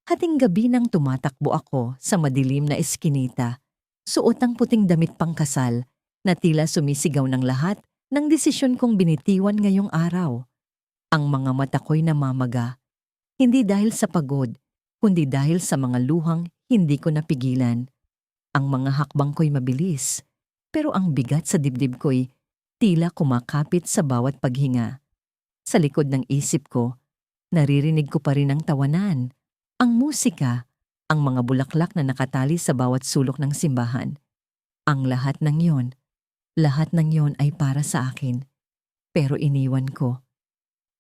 Hating gabi nang tumatakbo ako sa madilim na eskinita, suot ang puting damit pangkasal na tila sumisigaw ng lahat ng desisyon kong binitiwan ngayong araw. Ang mga mata ko'y namamaga, hindi dahil sa pagod, kundi dahil sa mga luhang hindi ko napigilan. Ang mga hakbang ko'y mabilis, pero ang bigat sa dibdib ko'y tila kumakapit sa bawat paghinga. Sa likod ng isip ko, naririnig ko pa rin ang tawanan, ang musika, ang mga bulaklak na nakatali sa bawat sulok ng simbahan. Ang lahat ng yon ay para sa akin. Pero iniwan ko.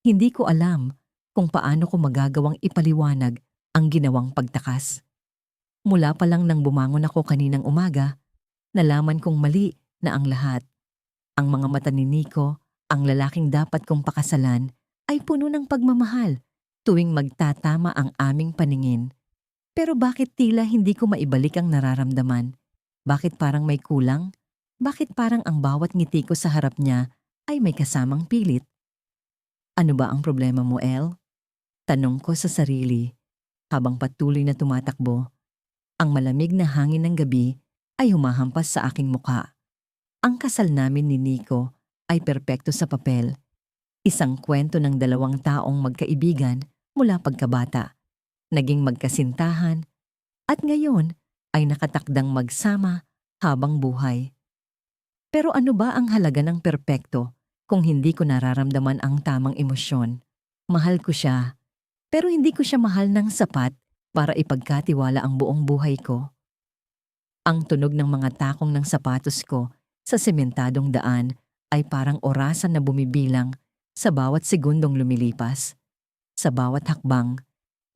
Hindi ko alam kung paano ko magagawang ipaliwanag ang ginawang pagtakas. Mula pa lang nang bumangon ako kaninang umaga, nalaman kong mali na ang lahat. Ang mga mata ni Nico, ang lalaking dapat kong pakasalan, ay puno ng pagmamahal tuwing magtatama ang aming paningin. Pero bakit tila hindi ko maibalik ang nararamdaman? Bakit parang may kulang? Bakit parang ang bawat ngiti ko sa harap niya ay may kasamang pilit? Ano ba ang problema mo, El? Tanong ko sa sarili habang patuloy na tumatakbo. Ang malamig na hangin ng gabi ay humahampas sa aking muka. Ang kasal namin ni Nico ay perpekto sa papel. Isang kwento ng dalawang taong magkaibigan mula pagkabata, naging magkasintahan, at ngayon ay nakatakdang magsama habang buhay. Pero ano ba ang halaga ng perpekto kung hindi ko nararamdaman ang tamang emosyon? Mahal ko siya, pero hindi ko siya mahal ng sapat para ipagkatiwala ang buong buhay ko. Ang tunog ng mga takong ng sapatos ko sa sementadong daan ay parang orasan na bumibilang sa bawat segundong lumilipas. Sa bawat hakbang,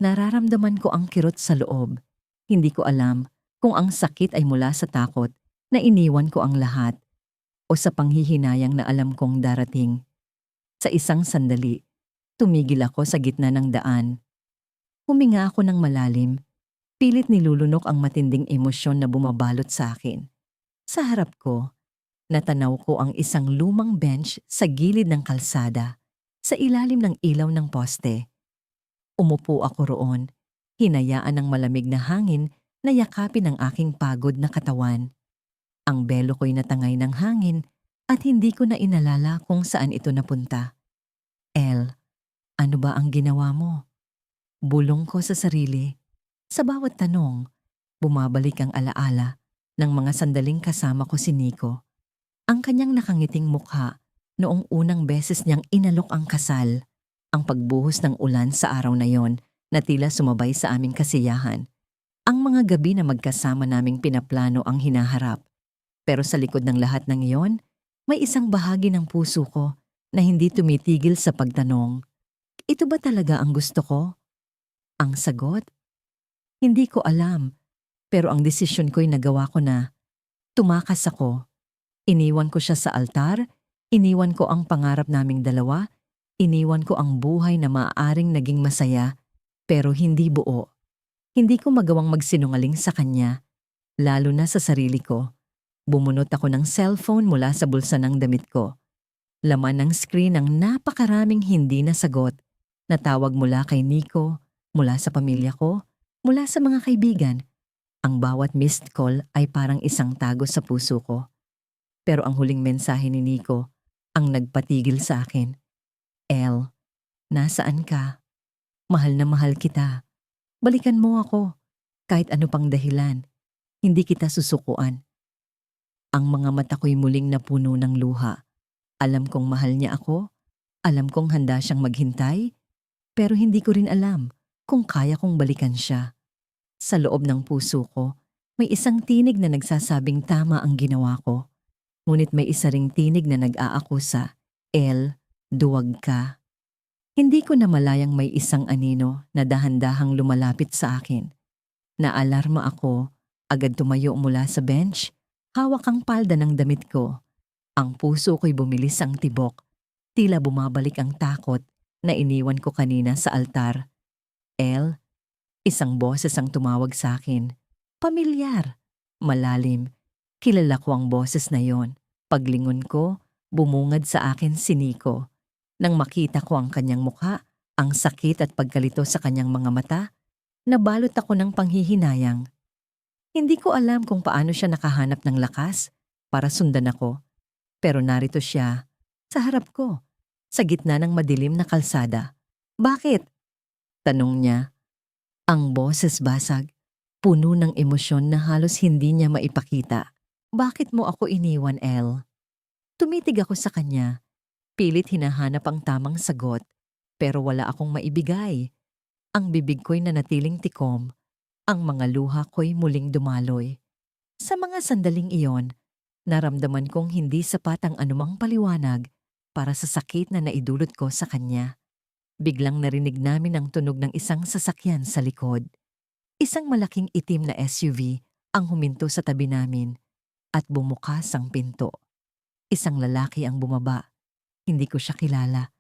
nararamdaman ko ang kirot sa loob. Hindi ko alam kung ang sakit ay mula sa takot na iniwan ko ang lahat o sa panghihinayang na alam kong darating. Sa isang sandali, tumigil ako sa gitna ng daan. Huminga ako ng malalim, pilit nilulunok ang matinding emosyon na bumabalot sa akin. Sa harap ko, natanaw ko ang isang lumang bench sa gilid ng kalsada, sa ilalim ng ilaw ng poste. Umupo ako roon, hinayaan ng malamig na hangin na yakapin ang aking pagod na katawan. Ang belo ko'y natangay ng hangin at hindi ko na inalala kung saan ito napunta. El, ano ba ang ginawa mo? Bulong ko sa sarili. Sa bawat tanong, bumabalik ang alaala ng mga sandaling kasama ko si Nico. Ang kanyang nakangiting mukha noong unang beses niyang inalok ang kasal. Ang pagbuhos ng ulan sa araw na yon na tila sumabay sa aming kasiyahan. Ang mga gabi na magkasama naming pinaplano ang hinaharap. Pero sa likod ng lahat ng iyon, may isang bahagi ng puso ko na hindi tumitigil sa pagtanong, ito ba talaga ang gusto ko? Ang sagot? Hindi ko alam, pero ang desisyon ko'y nagawa ko na. Tumakas ako. Iniwan ko siya sa altar, iniwan ko ang pangarap naming dalawa, iniwan ko ang buhay na maaaring naging masaya, pero hindi buo. Hindi ko magawang magsinungaling sa kanya, lalo na sa sarili ko. Bumunot ako ng cellphone mula sa bulsa ng damit ko. Laman ng screen ang napakaraming hindi nasagot, na tawag mula kay Nico, mula sa pamilya ko, mula sa mga kaibigan. Ang bawat missed call ay parang isang tago sa puso ko. Pero ang huling mensahe ni Nico ang nagpatigil sa akin. El, nasaan ka? Mahal na mahal kita. Balikan mo ako. Kahit ano pang dahilan, hindi kita susukuan. Ang mga mata ko'y muling napuno ng luha. Alam kong mahal niya ako. Alam kong handa siyang maghintay. Pero hindi ko rin alam kung kaya kong balikan siya. Sa loob ng puso ko, may isang tinig na nagsasabing tama ang ginawa ko. Ngunit may isa ring tinig na nag-aakusa. El, duwag ka. Hindi ko namalayang may isang anino na dahan-dahang lumalapit sa akin. Naalarma ako, agad tumayo mula sa bench, hawak ang palda ng damit ko. Ang puso ko'y bumilis ang tibok, tila bumabalik ang takot na iniwan ko kanina sa altar. El, isang boses ang tumawag sa akin. Pamilyar, malalim, kilala ko ang boses na yon. Paglingon ko, bumungad sa akin si Nico. Nang makita ko ang kanyang mukha, ang sakit at pagkalito sa kanyang mga mata, Nabalot ako ng panghihinayang. Hindi ko alam kung paano siya nakahanap ng lakas para sundan ako, pero narito siya, sa harap ko, sa gitna ng madilim na kalsada. Bakit? Tanong niya. Ang boses basag, puno ng emosyon na halos hindi niya maipakita. Bakit mo ako iniwan, El? Tumitig ako sa kanya, pilit hinahanap ang tamang sagot, pero wala akong maibigay. Ang bibig ko'y nanatiling tikom, ang mga luha ko'y muling dumaloy. Sa mga sandaling iyon, naramdaman kong hindi sapat ang anumang paliwanag para sa sakit na naidulot ko sa kanya. Biglang narinig namin ang tunog ng isang sasakyan sa likod. Isang malaking itim na SUV ang huminto sa tabi namin at bumukas ang pinto. Isang lalaki ang bumaba. Hindi ko siya kilala,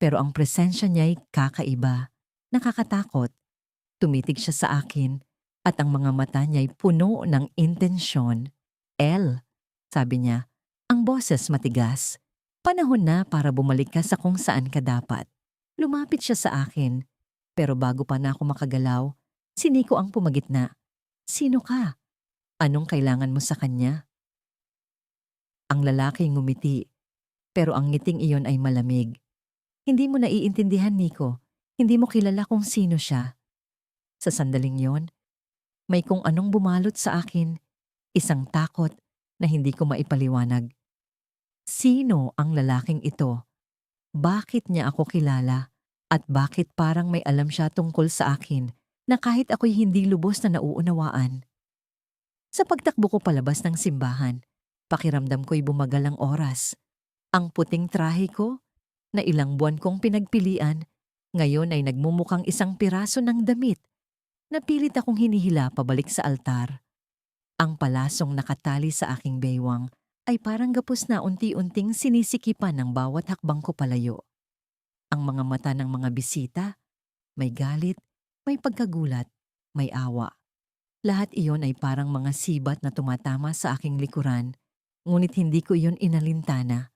pero ang presensya niya'y kakaiba, nakakatakot. Tumitig siya sa akin at ang mga mata niya'y puno ng intensyon. El, sabi niya, ang boses matigas. Panahon na para bumalik ka sa kung saan ka dapat. Lumapit siya sa akin, pero bago pa na ako makagalaw, siniko ang pumagitna. Sino ka? Anong kailangan mo sa kanya? Ang lalaki ngumiti, pero ang ngiting iyon ay malamig. Hindi mo naiintindihan, Nico. Hindi mo kilala kung sino siya. Sa sandaling yon, may kung anong bumalot sa akin, isang takot na hindi ko maipaliwanag. Sino ang lalaking ito? Bakit niya ako kilala? At bakit parang may alam siya tungkol sa akin na kahit ako'y hindi lubos na nauunawaan? Sa pagtakbo ko palabas ng simbahan, pakiramdam ko'y bumagal ang oras. Ang puting trahe ko, na ilang buwan kong pinagpilian, ngayon ay nagmumukhang isang piraso ng damit. Napilit akong hinihila pabalik sa altar. Ang palasong nakatali sa aking baywang ay parang gapos na unti-unting sinisikipan ng bawat hakbang ko palayo. Ang mga mata ng mga bisita, may galit, may pagkagulat, may awa. Lahat iyon ay parang mga sibat na tumatama sa aking likuran, ngunit hindi ko iyon inalintana.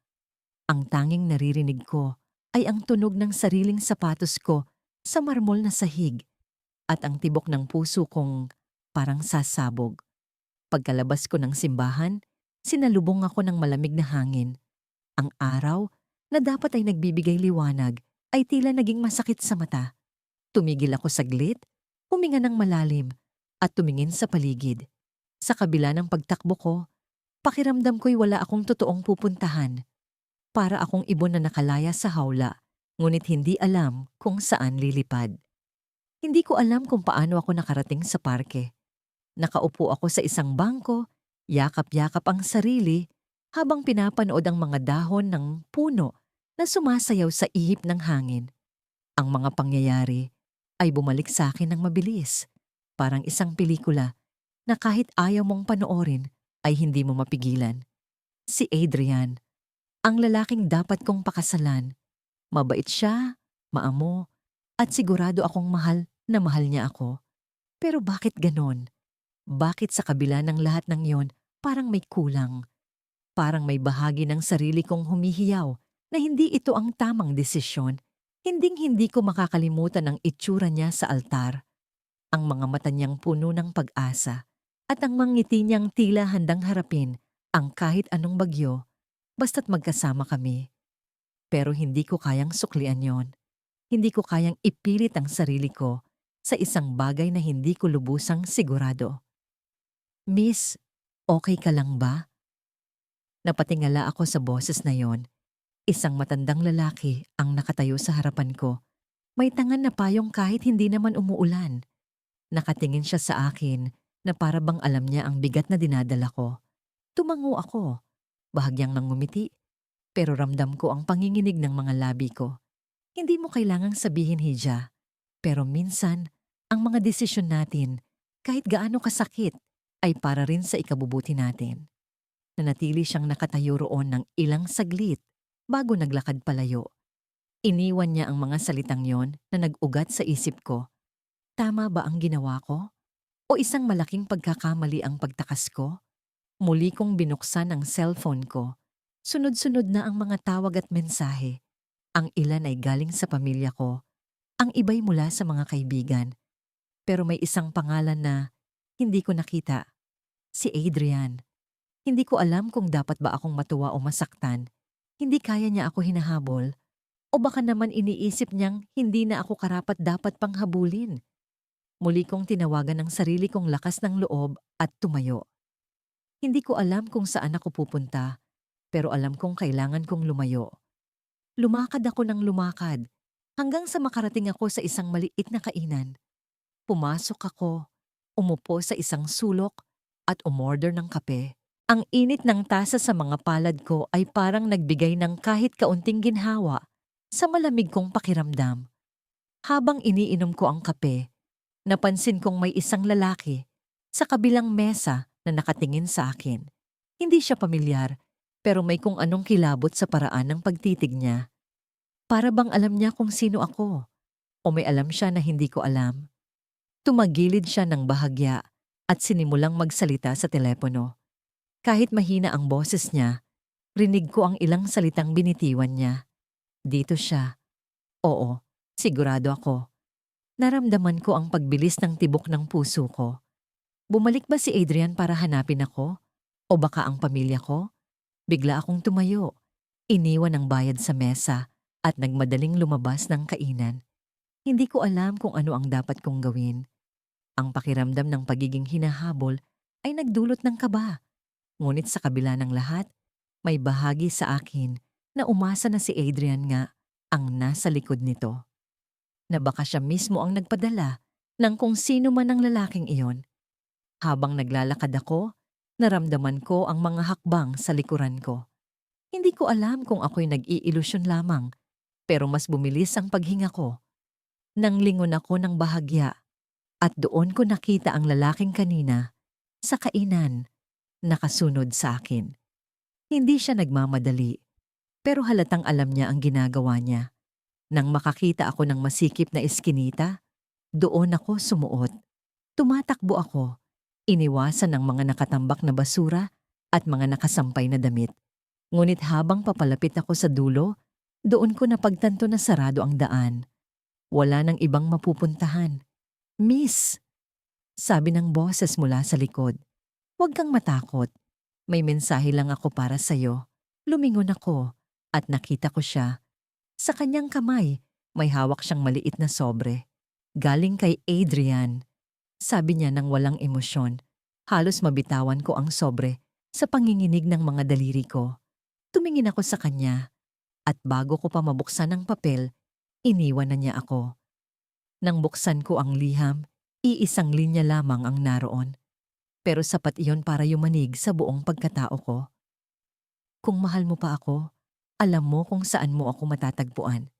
Ang tanging naririnig ko ay ang tunog ng sariling sapatos ko sa marmol na sahig at ang tibok ng puso kong parang sasabog. Pagkalabas ko ng simbahan, sinalubong ako ng malamig na hangin. Ang araw, na dapat ay nagbibigay liwanag, ay tila naging masakit sa mata. Tumigil ako saglit, huminga ng malalim, at tumingin sa paligid. Sa kabila ng pagtakbo ko, pakiramdam ko'y wala akong totoong pupuntahan. Para akong ibon na nakalaya sa hawla, ngunit hindi alam kung saan lilipad. Hindi ko alam kung paano ako nakarating sa parke. Nakaupo ako sa isang bangko, yakap-yakap ang sarili, habang pinapanood ang mga dahon ng puno na sumasayaw sa ihip ng hangin. Ang mga pangyayari ay bumalik sa akin ng mabilis, parang isang pelikula na kahit ayaw mong panoorin ay hindi mo mapigilan. Si Adrian, ang lalaking dapat kong pakasalan. Mabait siya, maamo, at sigurado akong mahal na mahal niya ako. Pero bakit ganon? Bakit sa kabila ng lahat ng yon parang may kulang? Parang may bahagi ng sarili kong humihiyaw na hindi ito ang tamang desisyon. Hinding-hindi ko makakalimutan ang itsura niya sa altar. Ang mga mata niyang puno ng pag-asa at ang mga ngiti niyang tila handang harapin ang kahit anong bagyo basta't magkasama kami. Pero hindi ko kayang suklian yon. Hindi ko kayang ipilit ang sarili ko sa isang bagay na hindi ko lubusang sigurado. Miss, okay ka lang ba? Napatingala ako sa boses na yon. Isang matandang lalaki ang nakatayo sa harapan ko. May tangan na payong kahit hindi naman umuulan. Nakatingin siya sa akin na para bang alam niya ang bigat na dinadala ko. Tumango ako, bahagyang nangumiti, pero ramdam ko ang panginginig ng mga labi ko. Hindi mo kailangang sabihin, Hija, pero minsan, ang mga desisyon natin, kahit gaano kasakit, ay para rin sa ikabubuti natin. Nanatili siyang nakatayo roon ng ilang saglit bago naglakad palayo. Iniwan niya ang mga salitang yon na nag-ugat sa isip ko. Tama ba ang ginawa ko? O isang malaking pagkakamali ang pagtakas ko? Muli kong binuksan ang cellphone ko. Sunod-sunod na ang mga tawag at mensahe. Ang ilan ay galing sa pamilya ko, ang iba'y mula sa mga kaibigan. Pero may isang pangalan na hindi ko nakita. Si Adrian. Hindi ko alam kung dapat ba akong matuwa o masaktan. Hindi kaya niya ako hinahabol. O baka naman iniisip niyang hindi na ako karapat-dapat pang habulin. Muli kong tinawagan ang sarili kong lakas ng loob at tumayo. Hindi ko alam kung saan ako pupunta, pero alam kong kailangan kong lumayo. Lumakad ako ng lumakad, hanggang sa makarating ako sa isang maliit na kainan. Pumasok ako, umupo sa isang sulok, at umorder ng kape. Ang init ng tasa sa mga palad ko ay parang nagbigay ng kahit kaunting ginhawa sa malamig kong pakiramdam. Habang iniinom ko ang kape, napansin kong may isang lalaki sa kabilang mesa na nakatingin sa akin. Hindi siya pamilyar, pero may kung anong kilabot sa paraan ng pagtitig niya. Para bang alam niya kung sino ako, o may alam siya na hindi ko alam. Tumagilid siya ng bahagya at sinimulang magsalita sa telepono. Kahit mahina ang boses niya, rinig ko ang ilang salitang binitiwan niya. Dito siya. Oo, sigurado ako. Naramdaman ko ang pagbilis ng tibok ng puso ko. Bumalik ba si Adrian para hanapin ako? O baka ang pamilya ko? Bigla akong tumayo. Iniwan ang bayad sa mesa at nagmadaling lumabas ng kainan. Hindi ko alam kung ano ang dapat kong gawin. Ang pakiramdam ng pagiging hinahabol ay nagdulot ng kaba. Ngunit sa kabila ng lahat, may bahagi sa akin na umasa na si Adrian nga ang nasa likod nito. Na baka siya mismo ang nagpadala ng kung sino man ang lalaking iyon. Habang naglalakad ako, naramdaman ko ang mga hakbang sa likuran ko. Hindi ko alam kung ako'y nag-iilusyon lamang, pero mas bumilis ang paghinga ko. Nang lingon ako ng bahagya, at doon ko nakita ang lalaking kanina sa kainan, nakasunod sa akin. Hindi siya nagmamadali, pero halatang alam niya ang ginagawa niya. Nang makakita ako ng masikip na eskinita, doon ako sumuot. Tumatakbo ako, iniwasan ng mga nakatambak na basura at mga nakasampay na damit. Ngunit habang papalapit ako sa dulo, doon ko napagtanto na sarado ang daan. Wala nang ibang mapupuntahan. Miss, sabi ng boses mula sa likod. Huwag kang matakot. May mensahe lang ako para sa'yo. Lumingon ako at nakita ko siya. Sa kanyang kamay, may hawak siyang maliit na sobre. Galing kay Adrian. Sabi niya nang walang emosyon. Halos mabitawan ko ang sobre sa panginginig ng mga daliri ko. Tumingin ako sa kanya at bago ko pa mabuksan ang papel, iniwan na niya ako. Nang buksan ko ang liham, iisang linya lamang ang naroon. Pero sapat iyon para yumanig sa buong pagkatao ko. Kung mahal mo pa ako, alam mo kung saan mo ako matatagpuan.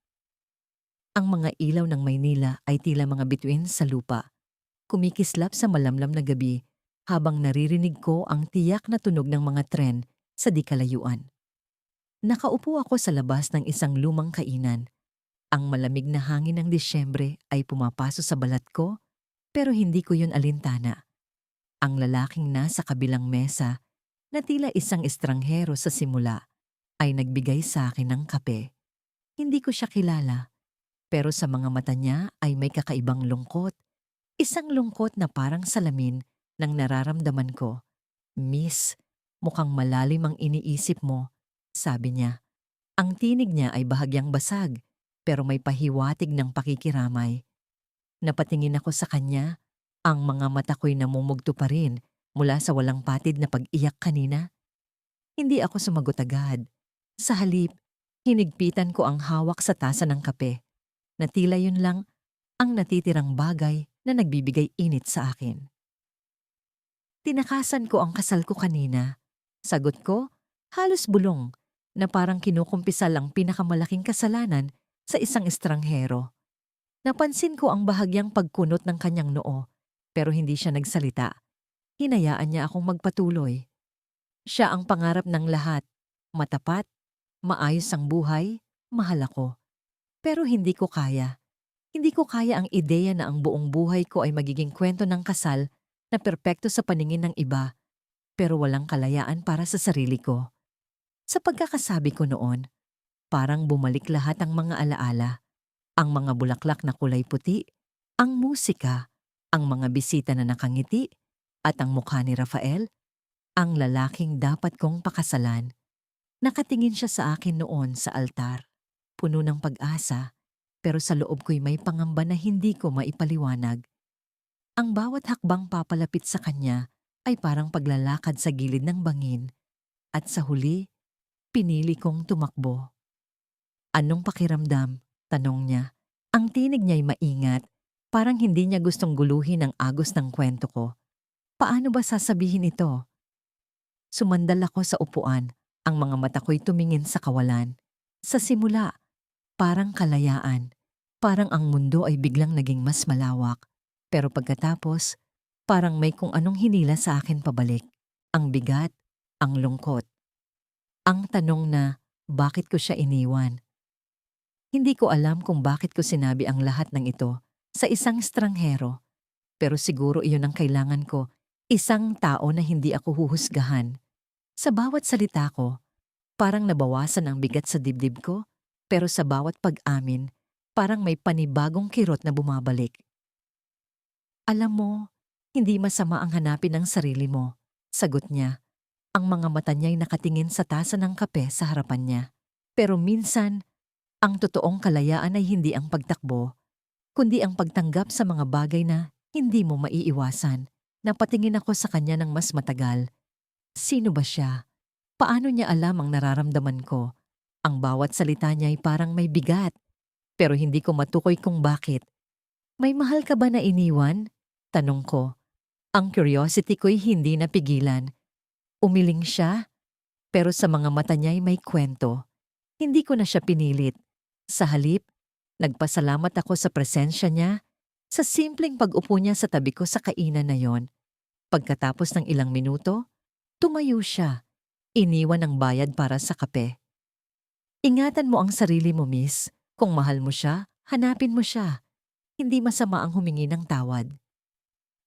Ang mga ilaw ng Maynila ay tila mga bituin sa lupa. Kumikislap sa malamlam na gabi habang naririnig ko ang tiyak na tunog ng mga tren sa di kalayuan. Nakaupo ako sa labas ng isang lumang kainan. Ang malamig na hangin ng Disyembre ay pumapaso sa balat ko, pero hindi ko yun alintana. Ang lalaking nasa kabilang mesa, na tila isang estranghero sa simula, ay nagbigay sa akin ng kape. Hindi ko siya kilala, pero sa mga mata niya ay may kakaibang lungkot. Isang lungkot na parang salamin ng nararamdaman ko. Miss, mukhang malalim ang iniisip mo, sabi niya. Ang tinig niya ay bahagyang basag, pero may pahiwatig ng pakikiramay. Napatingin ako sa kanya, ang mga mata ko'y namumugto pa rin mula sa walang patid na pag-iyak kanina. Hindi ako sumagot agad. Sa halip, hinigpitan ko ang hawak sa tasa ng kape, na tila yun lang ang natitirang bagay na nagbibigay init sa akin. Tinakasan ko ang kasal ko kanina. Sagot ko, halos bulong, na parang kinukumpisal ang pinakamalaking kasalanan sa isang estranghero. Napansin ko ang bahagyang pagkunot ng kanyang noo, pero hindi siya nagsalita. Hinayaan niya akong magpatuloy. Siya ang pangarap ng lahat. Matapat, maayos ang buhay, mahal ako. Pero hindi ko kaya. Hindi ko kaya ang ideya na ang buong buhay ko ay magiging kwento ng kasal na perpekto sa paningin ng iba, pero walang kalayaan para sa sarili ko. Sa pagkakasabi ko noon, parang bumalik lahat ang mga alaala. Ang mga bulaklak na kulay puti, ang musika, Ang mga bisita na nakangiti at ang mukha ni Rafael, ang lalaking dapat kong pakasalan. Nakatingin siya sa akin noon sa altar, puno ng pag-asa, pero sa loob ko'y may pangamba na hindi ko maipaliwanag. Ang bawat hakbang papalapit sa kanya ay parang paglalakad sa gilid ng bangin at sa huli, pinili kong tumakbo. Anong pakiramdam? Tanong niya. Ang tinig niya'y maingat, parang hindi niya gustong guluhin ang agos ng kwento ko. Paano ba sasabihin ito? Sumandal ako sa upuan, ang mga mata ko'y tumingin sa kawalan. Sa simula, parang kalayaan, parang ang mundo ay biglang naging mas malawak. Pero pagkatapos, parang may kung anong hinila sa akin pabalik. Ang bigat, ang lungkot. Ang tanong na, bakit ko siya iniwan? Hindi ko alam kung bakit ko sinabi ang lahat ng ito sa isang estranghero. Pero siguro iyon ang kailangan ko, isang tao na hindi ako huhusgahan. Sa bawat salita ko, parang nabawasan ang bigat sa dibdib ko, pero sa bawat pag-amin, parang may panibagong kirot na bumabalik. Alam mo, hindi masama ang hanapin ang sarili mo, sagot niya. Ang mga mata niya'y nakatingin sa tasa ng kape sa harapan niya. Pero minsan, ang totoong kalayaan ay hindi ang pagtakbo, kundi ang pagtanggap sa mga bagay na hindi mo maiiwasan. Napatingin ako sa kanya ng mas matagal. Sino ba siya? Paano niya alam ang nararamdaman ko? Ang bawat salita niya ay parang may bigat, pero hindi ko matukoy kung bakit. May mahal ka ba na iniwan? Tanong ko. Ang curiosity ko'y hindi napigilan. Umiling siya, pero sa mga mata niya'y may kwento. Hindi ko na siya pinilit. Sa halip, nagpasalamat ako sa presensya niya, sa simpleng pag-upo niya sa tabi ko sa kainan na yon. Pagkatapos ng ilang minuto, tumayo siya. Iniwan ang bayad para sa kape. Ingatan mo ang sarili mo, miss. Kung mahal mo siya, hanapin mo siya. Hindi masama ang humingi ng tawad.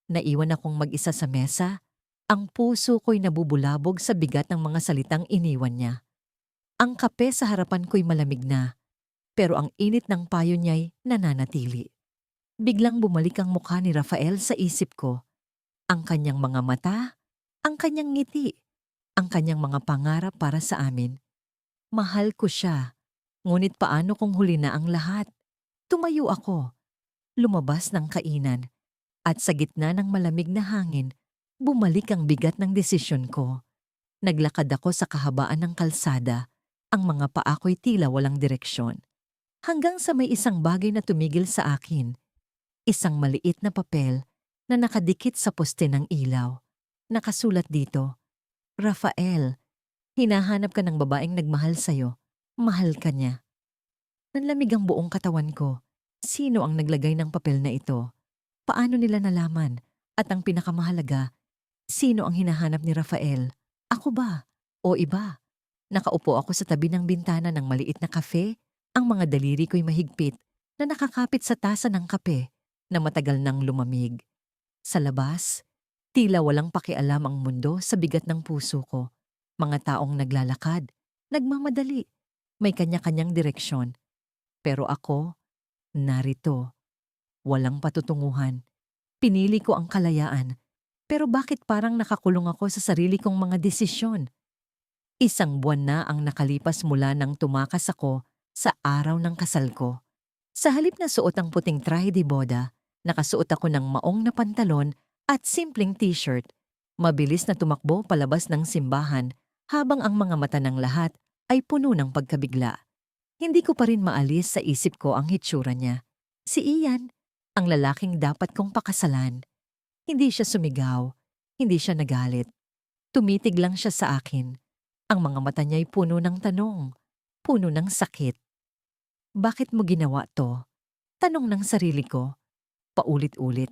Naiwan akong mag-isa sa mesa. Ang puso ko'y nabubulabog sa bigat ng mga salitang iniwan niya. Ang kape sa harapan ko'y malamig na, pero ang init ng payo niya'y nananatili. Biglang bumalik ang mukha ni Rafael sa isip ko. Ang kanyang mga mata, ang kanyang ngiti, ang kanyang mga pangarap para sa amin. Mahal ko siya, ngunit paano kung huli na ang lahat? Tumayo ako, lumabas ng kainan, at sa gitna ng malamig na hangin, bumalik ang bigat ng desisyon ko. Naglakad ako sa kahabaan ng kalsada, ang mga paa ko'y tila walang direksyon. Hanggang sa may isang bagay na tumigil sa akin. Isang maliit na papel na nakadikit sa poste ng ilaw. Nakasulat dito, Rafael, hinahanap ka ng babaeng nagmahal sa'yo. Mahal ka niya. Nanlamig ang buong katawan ko. Sino ang naglagay ng papel na ito? Paano nila nalaman? At ang pinakamahalaga, sino ang hinahanap ni Rafael? Ako ba? O iba? Nakaupo ako sa tabi ng bintana ng maliit na kafe. Ang mga daliri ko'y mahigpit na nakakapit sa tasa ng kape na matagal nang lumamig. Sa labas, tila walang pakialam ang mundo sa bigat ng puso ko. Mga taong naglalakad, nagmamadali, may kanya-kanyang direksyon. Pero ako, narito, walang patutunguhan. Pinili ko ang kalayaan. Pero bakit parang nakakulong ako sa sarili kong mga desisyon? Isang buwan na ang nakalipas mula nang tumakas ako sa araw ng kasal ko. Sa halip na suot ang puting trahe de boda, nakasuot ako ng maong na pantalon at simpleng t-shirt. Mabilis na tumakbo palabas ng simbahan habang ang mga mata ng lahat ay puno ng pagkabigla. Hindi ko pa rin maalis sa isip ko ang hitsura niya. Si Ian, ang lalaking dapat kong pakasalan. Hindi siya sumigaw, hindi siya nagalit. Tumitig lang siya sa akin. Ang mga mata niya'y puno ng tanong, puno ng sakit. Bakit mo ginawa to? Tanong ng sarili ko, paulit-ulit,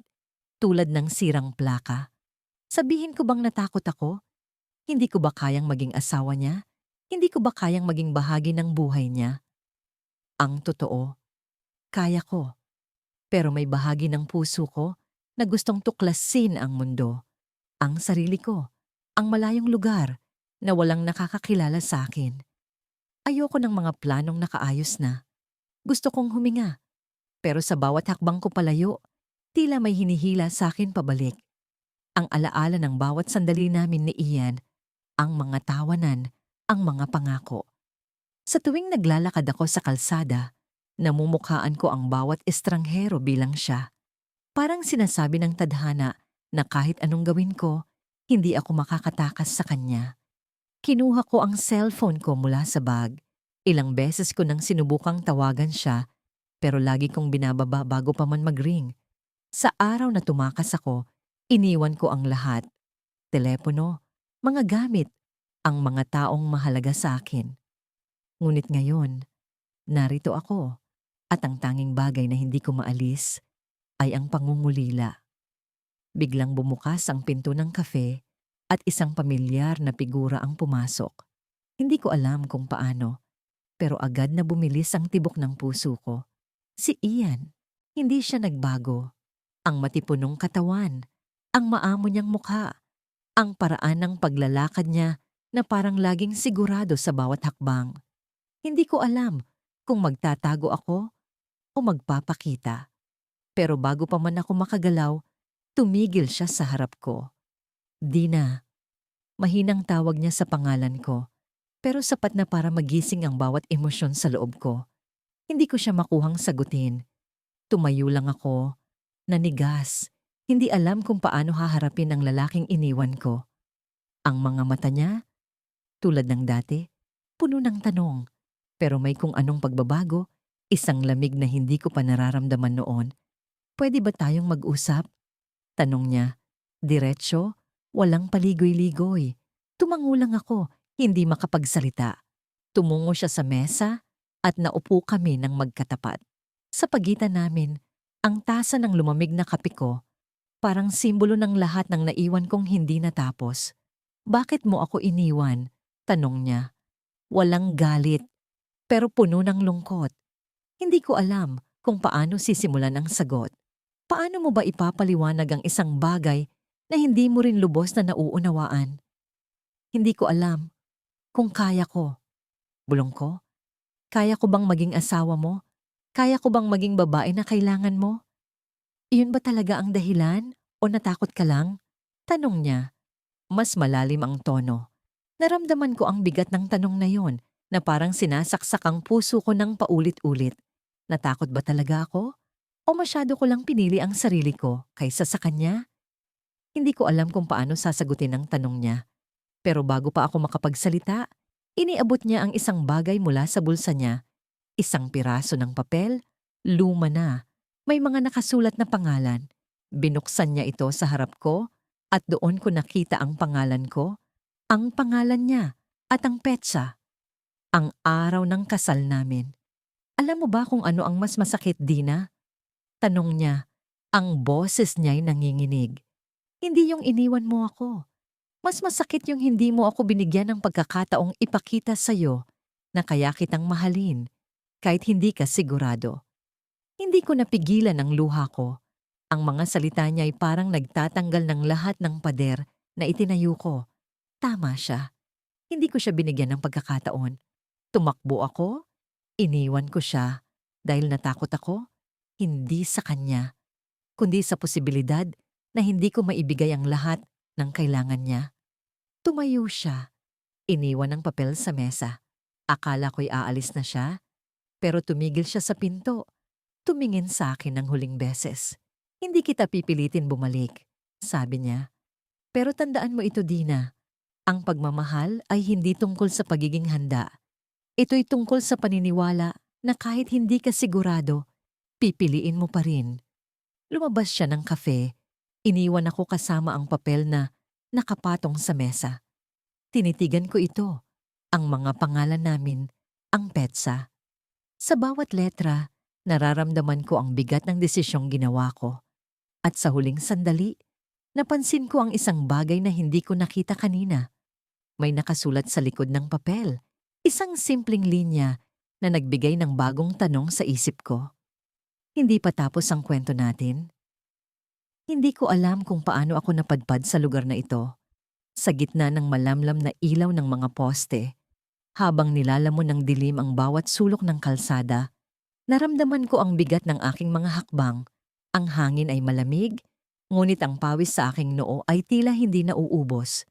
tulad ng sirang plaka. Sabihin ko bang natakot ako? Hindi ko ba kayang maging asawa niya? Hindi ko ba kayang maging bahagi ng buhay niya? Ang totoo, kaya ko. Pero may bahagi ng puso ko na gustong tuklasin ang mundo. Ang sarili ko, ang malayong lugar na walang nakakakilala sa akin. Ayoko ng mga planong nakaayos na. Gusto kong huminga. Pero sa bawat hakbang ko palayo, Tila may hinihila sa akin pabalik. Ang alaala ng bawat sandali namin ni Ian, ang mga tawanan, ang mga pangako. Sa tuwing naglalakad ako sa kalsada, namumukhaan ko ang bawat estranghero bilang siya. Parang sinasabi ng tadhana na kahit anong gawin ko, hindi ako makakatakas sa kanya. Kinuha ko ang cellphone ko mula sa bag. Ilang beses ko nang sinubukang tawagan siya, pero lagi kong binababa bago pa man mag-ring. Sa araw na tumakas ako, iniwan ko ang lahat. Telepono, mga gamit, ang mga taong mahalaga sa akin. Ngunit ngayon, narito ako, at ang tanging bagay na hindi ko maalis ay ang pangungulila. Biglang bumukas ang pinto ng kafe at isang pamilyar na figura ang pumasok. Hindi ko alam kung paano, pero agad na bumilis ang tibok ng puso ko. Si Ian, hindi siya nagbago. Ang matipunong katawan, ang maamo niyang mukha, ang paraan ng paglalakad niya na parang laging sigurado sa bawat hakbang. Hindi ko alam kung magtatago ako o magpapakita. Pero bago pa man ako makagalaw, tumigil siya sa harap ko. Dina, mahinang tawag niya sa pangalan ko, pero sapat na para magising ang bawat emosyon sa loob ko. Hindi ko siya makuhang sagutin. Tumayo lang ako, nanigas, hindi alam kung paano haharapin ang lalaking iniwan ko. Ang mga mata niya, tulad ng dati, puno ng tanong, pero may kung anong pagbabago, isang lamig na hindi ko pa nararamdaman noon. Pwede ba tayong mag-usap? Tanong niya, diretsyo, walang paligoy-ligoy. Tumango lang ako, hindi makapagsalita. Tumungo siya sa mesa at naupo kami ng magkatapat. Sa pagitan namin, ang tasa ng lumamig na kape ko, parang simbolo ng lahat ng naiwan kong hindi natapos. Bakit mo ako iniwan? Tanong niya. Walang galit, pero puno ng lungkot. Hindi ko alam kung paano sisimulan ang sagot. Paano mo ba ipapaliwanag ang isang bagay na hindi mo rin lubos na nauunawaan? Hindi ko alam kung kaya ko. Bulong ko, kaya ko bang maging asawa mo? Kaya ko bang maging babae na kailangan mo? Iyon ba talaga ang dahilan o natakot ka lang? Tanong niya. Mas malalim ang tono. Naramdaman ko ang bigat ng tanong na yon na parang sinasaksak ang puso ko ng paulit-ulit. Natakot ba talaga ako? O masyado ko lang pinili ang sarili ko kaysa sa kanya? Hindi ko alam kung paano sasagutin ang tanong niya. Pero bago pa ako makapagsalita, iniabot niya ang isang bagay mula sa bulsa niya. Isang piraso ng papel, luma na. May mga nakasulat na pangalan. Binuksan niya ito sa harap ko at doon ko nakita ang pangalan ko, ang pangalan niya at ang petsa. Ang araw ng kasal namin. Alam mo ba kung ano ang mas masakit, Dina? Tanong niya. Ang boses niya'y nanginginig. Hindi yung iniwan mo ako. Mas masakit yung hindi mo ako binigyan ng pagkakataong ipakita sa'yo na kaya kitang mahalin kahit hindi ka sigurado. Hindi ko napigilan ang luha ko. Ang mga salita niya ay parang nagtatanggal ng lahat ng pader na itinayo ko. Tama siya. Hindi ko siya binigyan ng pagkakataon. Tumakbo ako, iniwan ko siya dahil natakot ako, hindi sa kanya, kundi sa posibilidad na hindi ko maibigay ang lahat ng kailangan niya. Tumayo siya, iniwan ang papel sa mesa. Akala ko'y aalis na siya, pero tumigil siya sa pinto. Tumingin sa akin ng huling beses. Hindi kita pipilitin bumalik, sabi niya. Pero tandaan mo ito, Dina. Ang pagmamahal ay hindi tungkol sa pagiging handa. Ito'y tungkol sa paniniwala na kahit hindi ka sigurado, pipiliin mo pa rin. Lumabas siya ng kafe. Iniwan ako kasama ang papel na nakapatong sa mesa. Tinitigan ko ito, ang mga pangalan namin, ang petsa. Sa bawat letra, nararamdaman ko ang bigat ng desisyong ginawa ko. At sa huling sandali, napansin ko ang isang bagay na hindi ko nakita kanina. May nakasulat sa likod ng papel, isang simpleng linya na nagbigay ng bagong tanong sa isip ko. Hindi pa tapos ang kwento natin. Hindi ko alam kung paano ako napadpad sa lugar na ito. Sa gitna ng malamlam na ilaw ng mga poste, habang nilalamon ng dilim ang bawat sulok ng kalsada, naramdaman ko ang bigat ng aking mga hakbang, Ang hangin ay malamig, ngunit ang pawis sa aking noo ay tila hindi nauubos.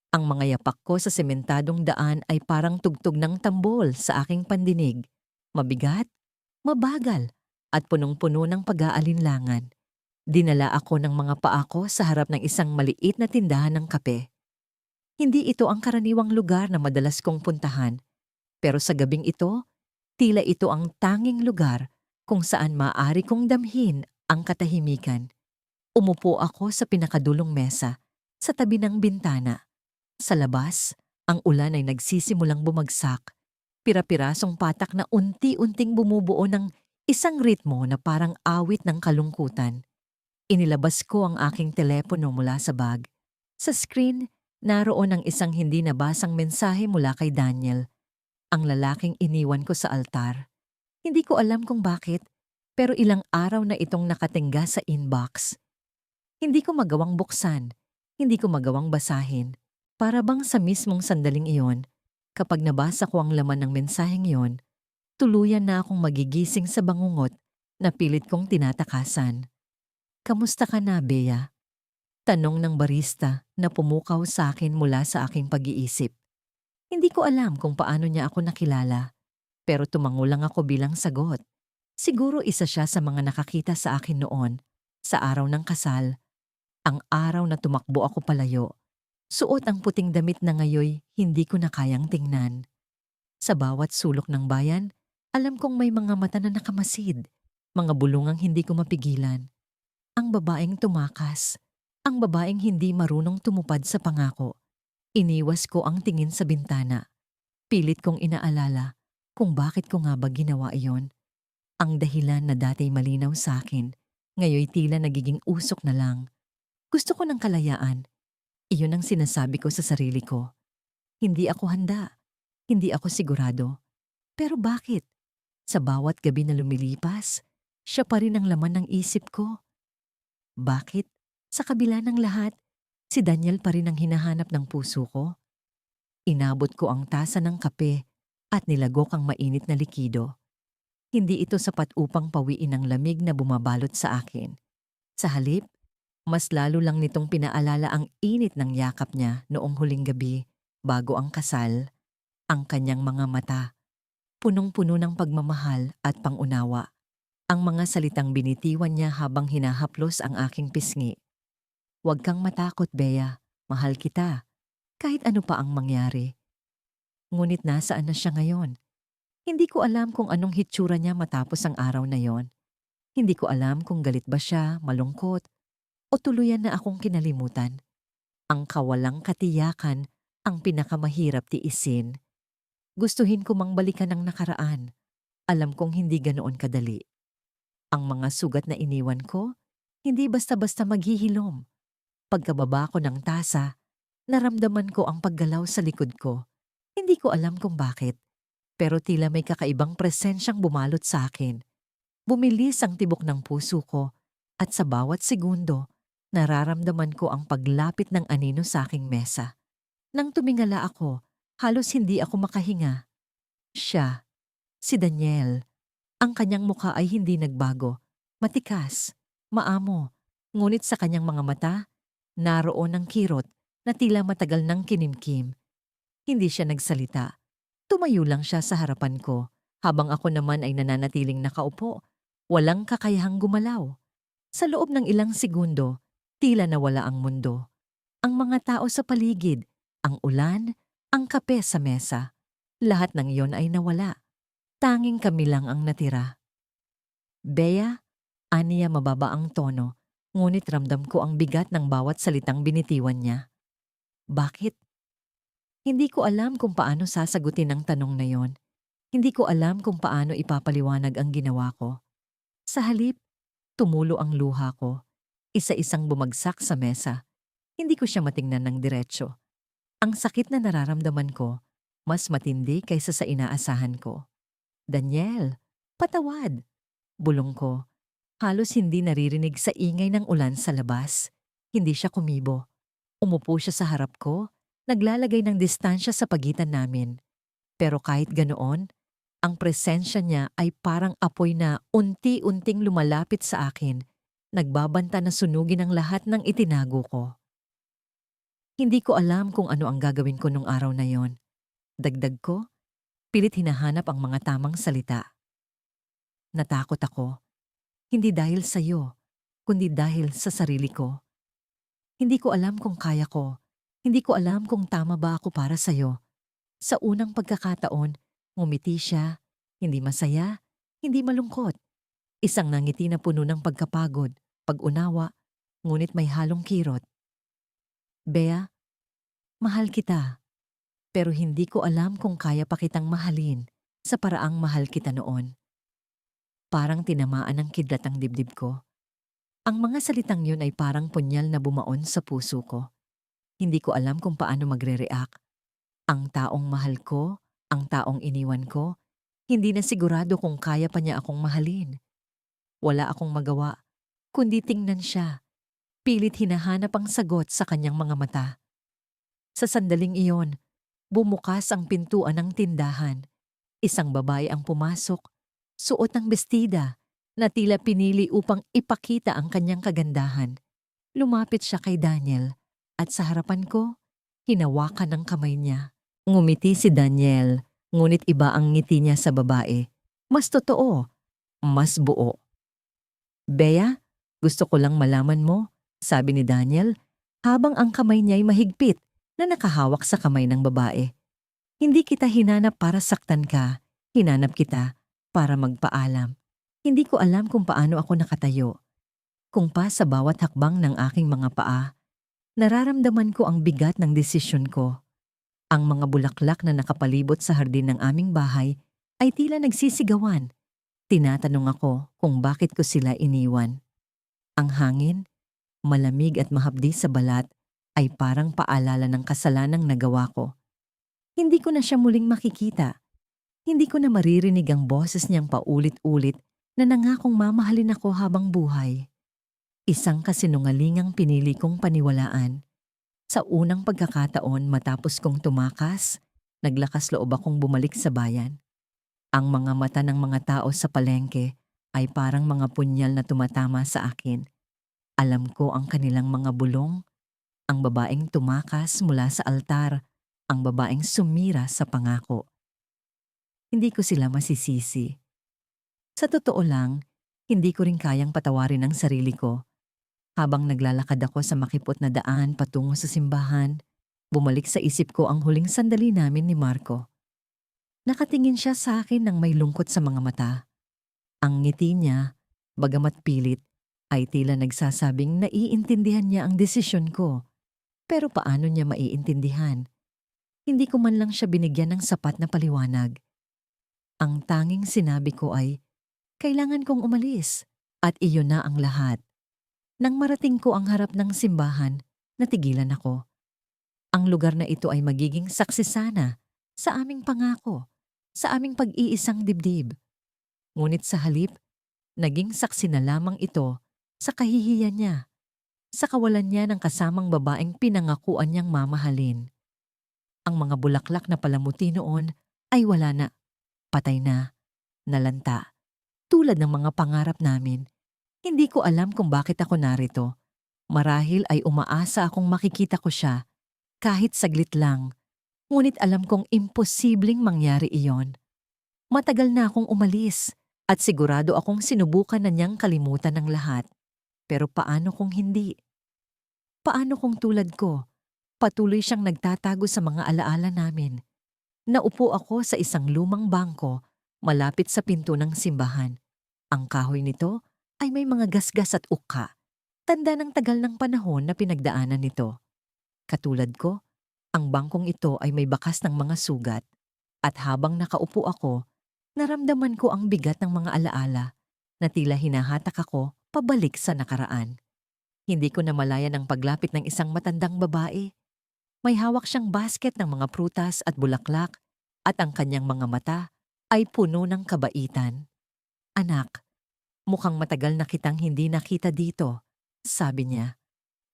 Ang mga yapak ko sa sementadong daan ay parang tugtog ng tambol sa aking pandinig. Mabigat, mabagal, at punong-puno ng pag-aalinlangan. Dinala ako ng mga paa ko sa harap ng isang maliit na tindahan ng kape. Hindi ito ang karaniwang lugar na madalas kong puntahan, pero sa gabing ito, tila ito ang tanging lugar kung saan maaari kong damhin ang katahimikan. Umupo ako sa pinakadulong mesa, sa tabi ng bintana. Sa labas, ang ulan ay nagsisimulang bumagsak. Pira-pirasong patak na unti-unting bumubuo ng isang ritmo na parang awit ng kalungkutan. Inilabas ko ang aking telepono mula sa bag. Sa screen, naroon ang isang hindi nabasang mensahe mula kay Daniel, ang lalaking iniwan ko sa altar. Hindi ko alam kung bakit, pero ilang araw na itong nakatingga sa inbox. Hindi ko magawang buksan, hindi ko magawang basahin. Para bang sa mismong sandaling iyon, kapag nabasa ko ang laman ng mensaheng iyon, tuluyan na akong magigising sa bangungot na pilit kong tinatakasan. Kamusta ka na, Bea? Tanong ng barista na pumukaw sa akin mula sa aking pag-iisip. Hindi ko alam kung paano niya ako nakilala, pero tumango lang ako bilang sagot. Siguro isa siya sa mga nakakita sa akin noon, sa araw ng kasal, ang araw na tumakbo ako palayo. Suot ang puting damit na ngayoy hindi ko na kayang tingnan. Sa bawat sulok ng bayan, alam kong may mga mata na nakamasid, mga bulungang hindi ko mapigilan. Ang babaeng tumakas, ang babaeng hindi marunong tumupad sa pangako. Iniwas ko ang tingin sa bintana. Pilit kong inaalala kung bakit ko nga ba ginawa iyon. Ang dahilan na dati malinaw sa akin, ngayoy tila nagiging usok na lang. Gusto ko ng kalayaan. Iyon ang sinasabi ko sa sarili ko. Hindi ako handa. Hindi ako sigurado. Pero bakit? Sa bawat gabi na lumilipas, siya pa rin ang laman ng isip ko. Bakit? Sa kabila ng lahat, si Daniel pa rin ang hinahanap ng puso ko. Inabot ko ang tasa ng kape at nilagok ang mainit na likido. Hindi ito sapat upang pawiin ang lamig na bumabalot sa akin. Sa halip, mas lalo lang nitong pinaalala ang init ng yakap niya noong huling gabi bago ang kasal. Ang kanyang mga mata, punong-puno ng pagmamahal at pangunawa. Ang mga salitang binitiwan niya habang hinahaplos ang aking pisngi. Huwag kang matakot, Bea. Mahal kita. Kahit ano pa ang mangyari. Ngunit nasaan na siya ngayon? Hindi ko alam kung anong hitsura niya matapos ang araw na yon. Hindi ko alam kung galit ba siya, malungkot, o tuluyan na akong kinalimutan. Ang kawalang katiyakan ang pinakamahirap tiisin. Gustuhin ko mang balikan ang nakaraan. Alam kong hindi ganoon kadali. Ang mga sugat na iniwan ko, hindi basta-basta maghihilom. Pagkababa ko ng tasa, naramdaman ko ang paggalaw sa likod ko. Hindi ko alam kung bakit, pero tila may kakaibang presensyang bumalot sa akin. Bumilis ang tibok ng puso ko at sa bawat segundo, nararamdaman ko ang paglapit ng anino sa aking mesa. Nang tumingala ako, halos hindi ako makahinga. Siya, si Daniel. Ang kanyang mukha ay hindi nagbago. Matikas, maamo, ngunit sa kanyang mga mata, naroon ang kirot na tila matagal nang kinimkim. Hindi siya nagsalita. Tumayo lang siya sa harapan ko, habang ako naman ay nananatiling nakaupo, walang kakayahang gumalaw. Sa loob ng ilang segundo, tila nawala ang mundo. Ang mga tao sa paligid, ang ulan, ang kape sa mesa, lahat ng iyon ay nawala. Tanging kami lang ang natira. Bea, aniya mababa ang tono, ngunit ramdam ko ang bigat ng bawat salitang binitiwan niya. Bakit? Hindi ko alam kung paano sasagutin ang tanong na yon. Hindi ko alam kung paano ipapaliwanag ang ginawa ko. Sa halip, tumulo ang luha ko. Isa-isang bumagsak sa mesa. Hindi ko siya matingnan ng diretsyo. Ang sakit na nararamdaman ko, mas matindi kaysa sa inaasahan ko. Daniel, patawad. Bulong ko. Halos hindi naririnig sa ingay ng ulan sa labas. Hindi siya kumibo. Umupo siya sa harap ko, naglalagay ng distansya sa pagitan namin. Pero kahit ganoon, ang presensya niya ay parang apoy na unti-unting lumalapit sa akin, nagbabanta na sunugin ang lahat ng itinago ko. Hindi ko alam kung ano ang gagawin ko nung araw na yon. Dagdag ko, pilit hinahanap ang mga tamang salita. Natakot ako, hindi dahil sa'yo, kundi dahil sa sarili ko. Hindi ko alam kung kaya ko. Hindi ko alam kung tama ba ako para sa'yo. Sa unang pagkakataon, ngumiti siya, hindi masaya, hindi malungkot. Isang nangiti na puno ng pagkapagod, pag-unawa, ngunit may halong kirot. Bea, mahal kita, pero hindi ko alam kung kaya pa kitang mahalin sa paraang mahal kita noon. Parang tinamaan ng kidlat ang dibdib ko. Ang mga salitang yun ay parang punyal na bumaon sa puso ko. Hindi ko alam kung paano magre-react. Ang taong mahal ko, ang taong iniwan ko, hindi na sigurado kung kaya pa niya akong mahalin. Wala akong magawa, kundi tingnan siya. Pilit hinahanap ang sagot sa kanyang mga mata. Sa sandaling iyon, bumukas ang pintuan ng tindahan. Isang babae ang pumasok, suot ng bestida, na tila pinili upang ipakita ang kanyang kagandahan. Lumapit siya kay Daniel, at sa harapan ko, hinawakan ang kamay niya. Ngumiti si Daniel, ngunit iba ang ngiti niya sa babae. Mas totoo, mas buo. Bea, gusto ko lang malaman mo, sabi ni Daniel, habang ang kamay niya ay mahigpit na nakahawak sa kamay ng babae. Hindi kita hinanap para saktan ka, hinanap kita para magpaalam. Hindi ko alam kung paano ako nakatayo. Kung pa sa bawat hakbang ng aking mga paa, nararamdaman ko ang bigat ng desisyon ko. Ang mga bulaklak na nakapalibot sa hardin ng aming bahay ay tila nagsisigawan. Tinatanong ako kung bakit ko sila iniwan. Ang hangin, malamig at mahapdi sa balat, ay parang paalala ng kasalanang nagawa ko. Hindi ko na siya muling makikita. Hindi ko na maririnig ang boses niyang paulit-ulit na nangakong mamahalin ako habang buhay. Isang kasinungalingang pinili kong paniwalaan. Sa unang pagkakataon matapos kong tumakas, naglakas loob akong bumalik sa bayan. Ang mga mata ng mga tao sa palengke ay parang mga punyal na tumatama sa akin. Alam ko ang kanilang mga bulong, ang babaeng tumakas mula sa altar, ang babaeng sumira sa pangako. Hindi ko sila masisisi. Sa totoo lang, hindi ko rin kayang patawarin ang sarili ko. Habang naglalakad ako sa makipot na daan patungo sa simbahan, bumalik sa isip ko ang huling sandali namin ni Marco. Nakatingin siya sa akin ng may lungkot sa mga mata. Ang ngiti niya, bagamat pilit, ay tila nagsasabing naiintindihan niya ang desisyon ko. Pero paano niya maiintindihan? Hindi ko man lang siya binigyan ng sapat na paliwanag. Ang tanging sinabi ko ay, kailangan kong umalis, at iyon na ang lahat. Nang marating ko ang harap ng simbahan, natigilan ako. Ang lugar na ito ay magiging saksi sana sa aming pangako, sa aming pag-iisang dibdib. Ngunit sa halip, naging saksi na lamang ito sa kahihiyan niya, sa kawalan niya ng kasamang babaeng pinangakuan niyang mamahalin. Ang mga bulaklak na palamuti noon ay wala na, patay na, nalanta, tulad ng mga pangarap namin. Hindi ko alam kung bakit ako narito. Marahil ay umaasa akong makikita ko siya, kahit saglit lang. Ngunit alam kong imposibleng mangyari iyon. Matagal na akong umalis, at sigurado akong sinubukan na niyang kalimutan ng lahat. Pero paano kung hindi? Paano kung tulad ko, patuloy siyang nagtatago sa mga alaala namin? Naupo ako sa isang lumang bangko, malapit sa pinto ng simbahan. Ang kahoy nito ay may mga gasgas at ukka, tanda ng tagal ng panahon na pinagdaanan nito. Katulad ko, ang bangkong ito ay may bakas ng mga sugat, at habang nakaupo ako, naramdaman ko ang bigat ng mga alaala na tila hinahatak ako pabalik sa nakaraan. Hindi ko namalayan ang paglapit ng isang matandang babae. May hawak siyang basket ng mga prutas at bulaklak, at ang kanyang mga mata ay puno ng kabaitan. Anak, mukhang matagal na kitang hindi nakita dito, sabi niya.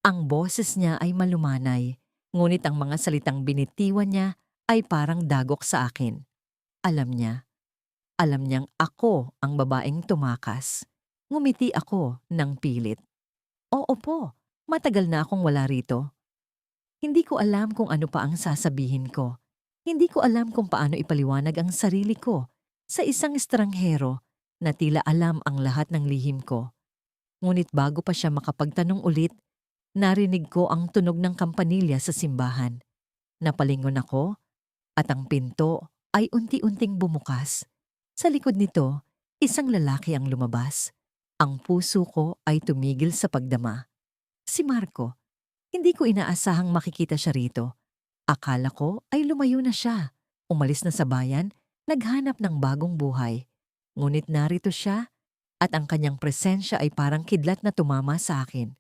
Ang boses niya ay malumanay, ngunit ang mga salitang binitiwan niya ay parang dagok sa akin. Alam niyang ako ang babaeng tumakas. Ngumiti ako ng pilit. Oo po, matagal na akong wala rito. Hindi ko alam kung ano pa ang sasabihin ko. Hindi ko alam kung paano ipaliwanag ang sarili ko sa isang estranghero na tila alam ang lahat ng lihim ko. Ngunit bago pa siya makapagtanong ulit, narinig ko ang tunog ng kampanilya sa simbahan. Napalingon ako at ang pinto ay unti-unting bumukas. Sa likod nito, isang lalaki ang lumabas. Ang puso ko ay tumigil sa pagdama. Si Marco. Hindi ko inaasahang makikita siya rito. Akala ko ay lumayo na siya. Umalis na sa bayan, naghanap ng bagong buhay. Ngunit narito siya at ang kanyang presensya ay parang kidlat na tumama sa akin.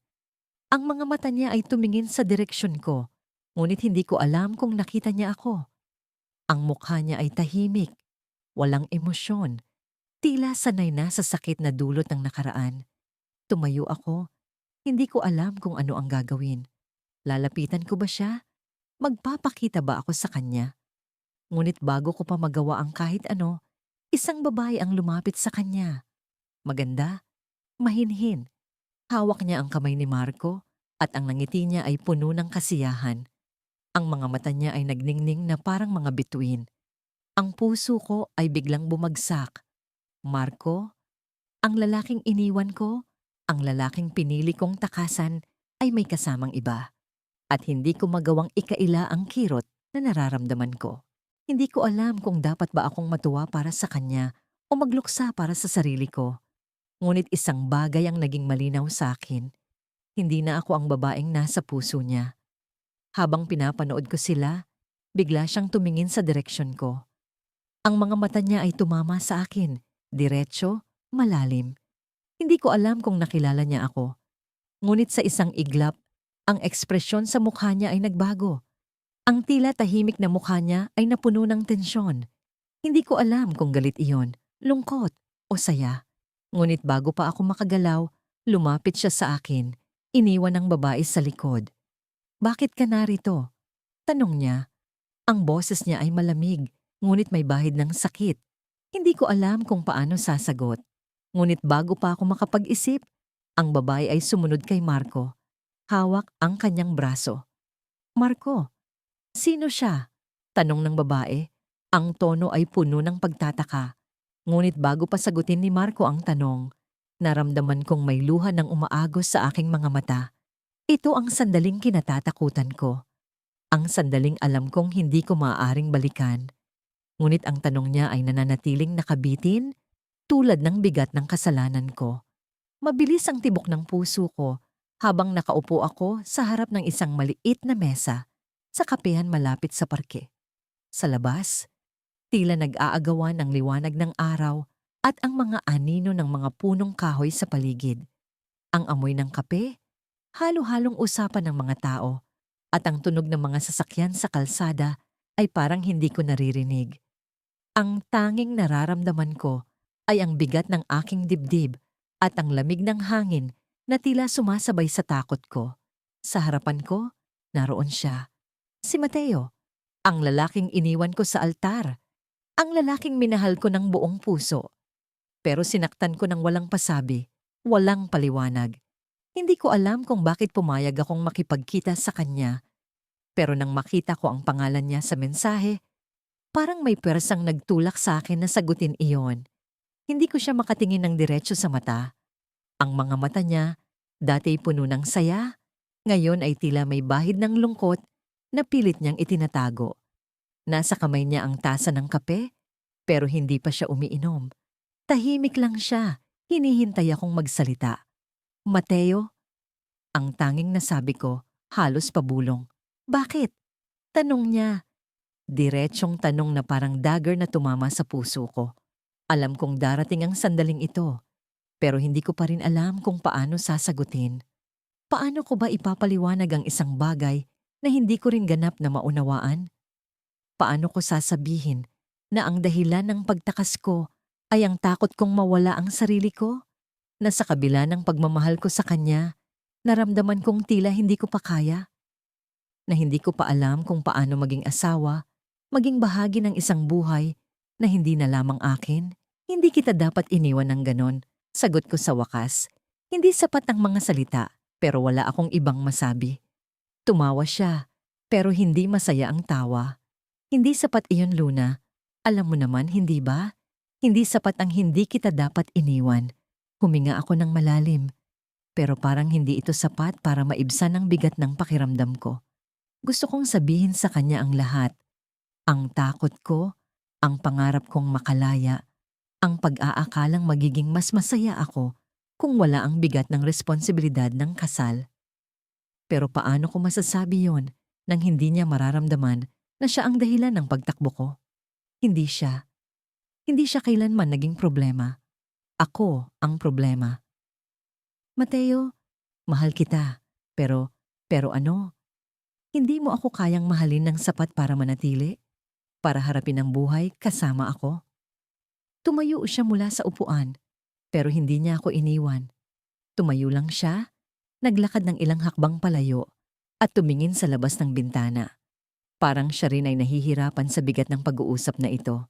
Ang mga mata niya ay tumingin sa direksyon ko, ngunit hindi ko alam kung nakita niya ako. Ang mukha niya ay tahimik, walang emosyon, tila sanay na sa sakit na dulot ng nakaraan. Tumayo ako, hindi ko alam kung ano ang gagawin. Lalapitan ko ba siya? Magpapakita ba ako sa kanya? Ngunit bago ko pa magawa ang kahit ano, isang babae ang lumapit sa kanya. Maganda, mahinhin. Hawak niya ang kamay ni Marco at ang ngiti niya ay puno ng kasiyahan. Ang mga mata niya ay nagningning na parang mga bituin. Ang puso ko ay biglang bumagsak. Marco, ang lalaking iniwan ko, ang lalaking pinili kong takasan ay may kasamang iba. At hindi ko magawang ikaila ang kirot na nararamdaman ko. Hindi ko alam kung dapat ba akong matuwa para sa kanya o magluksa para sa sarili ko. Ngunit isang bagay ang naging malinaw sa akin. Hindi na ako ang babaeng nasa puso niya. Habang pinapanood ko sila, bigla siyang tumingin sa direksyon ko. Ang mga mata niya ay tumama sa akin, diretso, malalim. Hindi ko alam kung nakilala niya ako. Ngunit sa isang iglap, ang ekspresyon sa mukha niya ay nagbago. Ang tila tahimik na mukha niya ay napuno ng tensyon. Hindi ko alam kung galit iyon, lungkot o saya. Ngunit bago pa ako makagalaw, lumapit siya sa akin. Iniwan ang babae sa likod. "Bakit ka narito?" Tanong niya. Ang boses niya ay malamig, ngunit may bahid ng sakit. Hindi ko alam kung paano sasagot. Ngunit bago pa ako makapag-isip, ang babae ay sumunod kay Marco. Hawak ang kanyang braso. "Marco, sino siya?" Tanong ng babae. Ang tono ay puno ng pagtataka. Ngunit bago pa sagutin ni Marco ang tanong, naramdaman kong may luha ng umaagos sa aking mga mata. Ito ang sandaling kinatatakutan ko. Ang sandaling alam kong hindi ko maaaring balikan. Ngunit ang tanong niya ay nananatiling nakabitin, tulad ng bigat ng kasalanan ko. Mabilis ang tibok ng puso ko habang nakaupo ako sa harap ng isang maliit na mesa sa kapehan malapit sa parke. Sa labas, tila nag-aagawan ng liwanag ng araw at ang mga anino ng mga punong kahoy sa paligid. Ang amoy ng kape, halo-halong usapan ng mga tao, at ang tunog ng mga sasakyan sa kalsada ay parang hindi ko naririnig. Ang tanging nararamdaman ko ay ang bigat ng aking dibdib at ang lamig ng hangin na tila sumasabay sa takot ko. Sa harapan ko, naroon siya. Si Mateo, ang lalaking iniwan ko sa altar. Ang lalaking minahal ko ng buong puso. Pero sinaktan ko ng walang pasabi, walang paliwanag. Hindi ko alam kung bakit pumayag akong makipagkita sa kanya. Pero nang makita ko ang pangalan niya sa mensahe, parang may pwersang nagtulak sa akin na sagutin iyon. Hindi ko siya makatingin ng diretso sa mata. Ang mga mata niya, dati puno ng saya, ngayon ay tila may bahid ng lungkot na pilit niyang itinatago. Nasa kamay niya ang tasa ng kape, pero hindi pa siya umiinom. Tahimik lang siya, hinihintay akong magsalita. "Mateo?" Ang tanging nasabi ko, halos pabulong. "Bakit?" Tanong niya. Diretsyong tanong na parang dagger na tumama sa puso ko. Alam kong darating ang sandaling ito, pero hindi ko pa rin alam kung paano sasagutin. Paano ko ba ipapaliwanag ang isang bagay na hindi ko rin ganap na maunawaan? Paano ko sasabihin na ang dahilan ng pagtakas ko ay ang takot kong mawala ang sarili ko? Na sa kabila ng pagmamahal ko sa kanya, naramdaman kong tila hindi ko pa kaya? Na hindi ko pa alam kung paano maging asawa, maging bahagi ng isang buhay na hindi na lamang akin? Hindi kita dapat iniwan ng ganon, sagot ko sa wakas. Hindi sapat ang mga salita, pero wala akong ibang masabi. Tumawa siya, pero hindi masaya ang tawa. Hindi sapat iyon, Luna. Alam mo naman, hindi ba? Hindi sapat ang hindi kita dapat iniwan. Huminga ako ng malalim, pero parang hindi ito sapat para maibsan ang bigat ng pakiramdam ko. Gusto kong sabihin sa kanya ang lahat. Ang takot ko, ang pangarap kong makalaya, ang pag-aakalang magiging mas masaya ako kung wala ang bigat ng responsibilidad ng kasal. Pero paano ko masasabi yon nang hindi niya mararamdaman na siya ang dahilan ng pagtakbo ko? Hindi siya. Hindi siya kailanman naging problema. Ako ang problema. Mateo, mahal kita. Pero ano? Hindi mo ako kayang mahalin ng sapat para manatili? Para harapin ang buhay kasama ako? Tumayo siya mula sa upuan, pero hindi niya ako iniwan. Tumayo lang siya, naglakad ng ilang hakbang palayo, at tumingin sa labas ng bintana. Parang siya rin ay nahihirapan sa bigat ng pag-uusap na ito.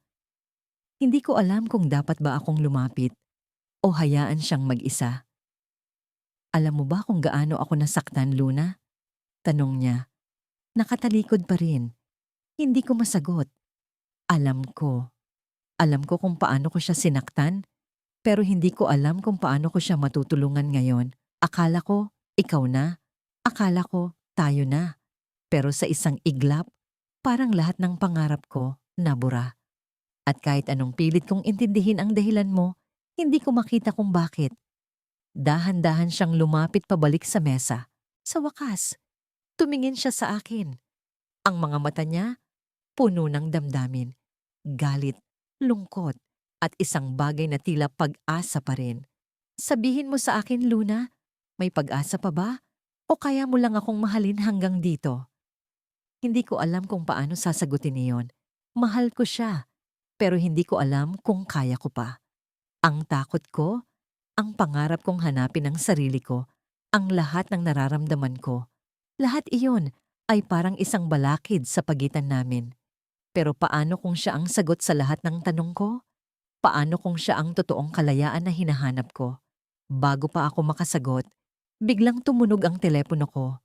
Hindi ko alam kung dapat ba akong lumapit o hayaan siyang mag-isa. Alam mo ba kung gaano ako nasaktan, Luna? Tanong niya. Nakatalikod pa rin. Hindi ko masagot. Alam ko. Alam ko kung paano ko siya sinaktan, pero hindi ko alam kung paano ko siya matutulungan ngayon. Akala ko, ikaw na. Akala ko, tayo na. Pero sa isang iglap, parang lahat ng pangarap ko nabura. At kahit anong pilit kong intindihin ang dahilan mo, hindi ko makita kung bakit. Dahan-dahan siyang lumapit pabalik sa mesa. Sa wakas, tumingin siya sa akin. Ang mga mata niya, puno ng damdamin, galit, lungkot, at isang bagay na tila pag-asa pa rin. Sabihin mo sa akin, Luna, may pag-asa pa ba? O kaya mo lang akong mahalin hanggang dito? Hindi ko alam kung paano sasagutin iyon. Mahal ko siya, pero hindi ko alam kung kaya ko pa. Ang takot ko, ang pangarap kong hanapin ang sarili ko, ang lahat ng nararamdaman ko. Lahat iyon ay parang isang balakid sa pagitan namin. Pero paano kung siya ang sagot sa lahat ng tanong ko? Paano kung siya ang totoong kalayaan na hinahanap ko? Bago pa ako makasagot, biglang tumunog ang telepono ko.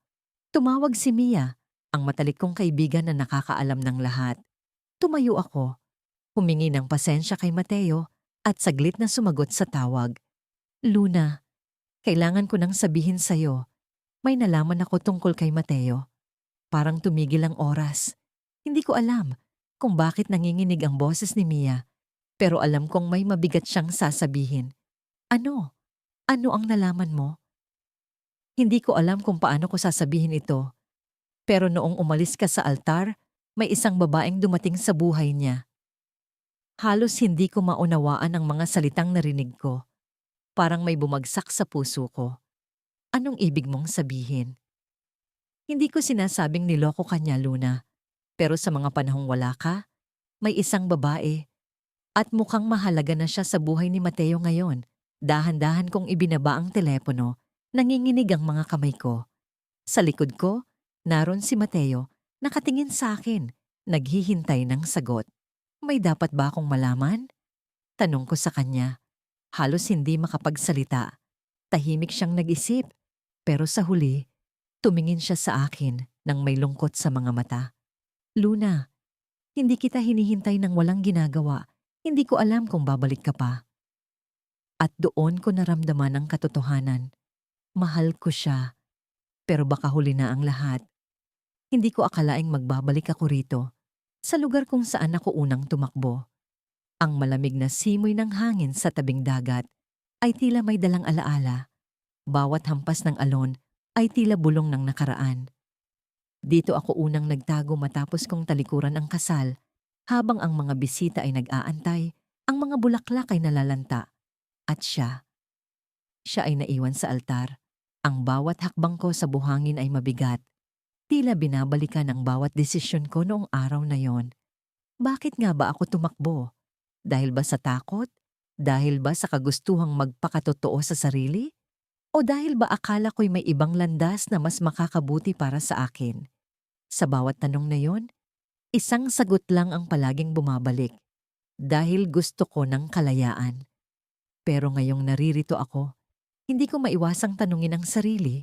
Tumawag si Mia, ang matalik kong kaibigan na nakakaalam ng lahat. Tumayo ako, humingi ng pasensya kay Mateo at saglit na sumagot sa tawag. Luna, kailangan ko nang sabihin sa'yo. May nalaman ako tungkol kay Mateo. Parang tumigil ang oras. Hindi ko alam kung bakit nanginginig ang boses ni Mia, pero alam kong may mabigat siyang sasabihin. Ano? Ano ang nalaman mo? Hindi ko alam kung paano ko sasabihin ito, pero noong umalis ka sa altar, may isang babaeng dumating sa buhay niya. Halos hindi ko maunawaan ang mga salitang narinig ko. Parang may bumagsak sa puso ko. Anong ibig mong sabihin? Hindi ko sinasabing niloko ka niya, Luna. Pero sa mga panahong wala ka, may isang babae. At mukhang mahalaga na siya sa buhay ni Mateo ngayon. Dahan-dahan kong ibinaba ang telepono, nanginginig ang mga kamay ko. Sa likod ko, naroon si Mateo, nakatingin sa akin, naghihintay ng sagot. May dapat ba akong malaman? Tanong ko sa kanya. Halos hindi makapagsalita. Tahimik siyang nag-isip. Pero sa huli, tumingin siya sa akin nang may lungkot sa mga mata. Luna, hindi kita hinihintay ng walang ginagawa. Hindi ko alam kung babalik ka pa. At doon ko naramdaman ang katotohanan. Mahal ko siya. Pero baka huli na ang lahat. Hindi ko akalaing magbabalik ako rito. Sa lugar kung saan ako unang tumakbo. Ang malamig na simoy ng hangin sa tabing dagat ay tila may dalang alaala. Bawat hampas ng alon ay tila bulong ng nakaraan. Dito ako unang nagtago matapos kong talikuran ang kasal, habang ang mga bisita ay nag-aantay, ang mga bulaklak ay nalalanta. At siya ay naiwan sa altar. Ang bawat hakbang ko sa buhangin ay mabigat. Tila binabalikan ang bawat desisyon ko noong araw na yon. Bakit nga ba ako tumakbo? Dahil ba sa takot? Dahil ba sa kagustuhang magpakatotoo sa sarili? O dahil ba akala ko'y may ibang landas na mas makakabuti para sa akin? Sa bawat tanong na yon, isang sagot lang ang palaging bumabalik. Dahil gusto ko ng kalayaan. Pero ngayong naririto ako, hindi ko maiwasang tanungin ang sarili.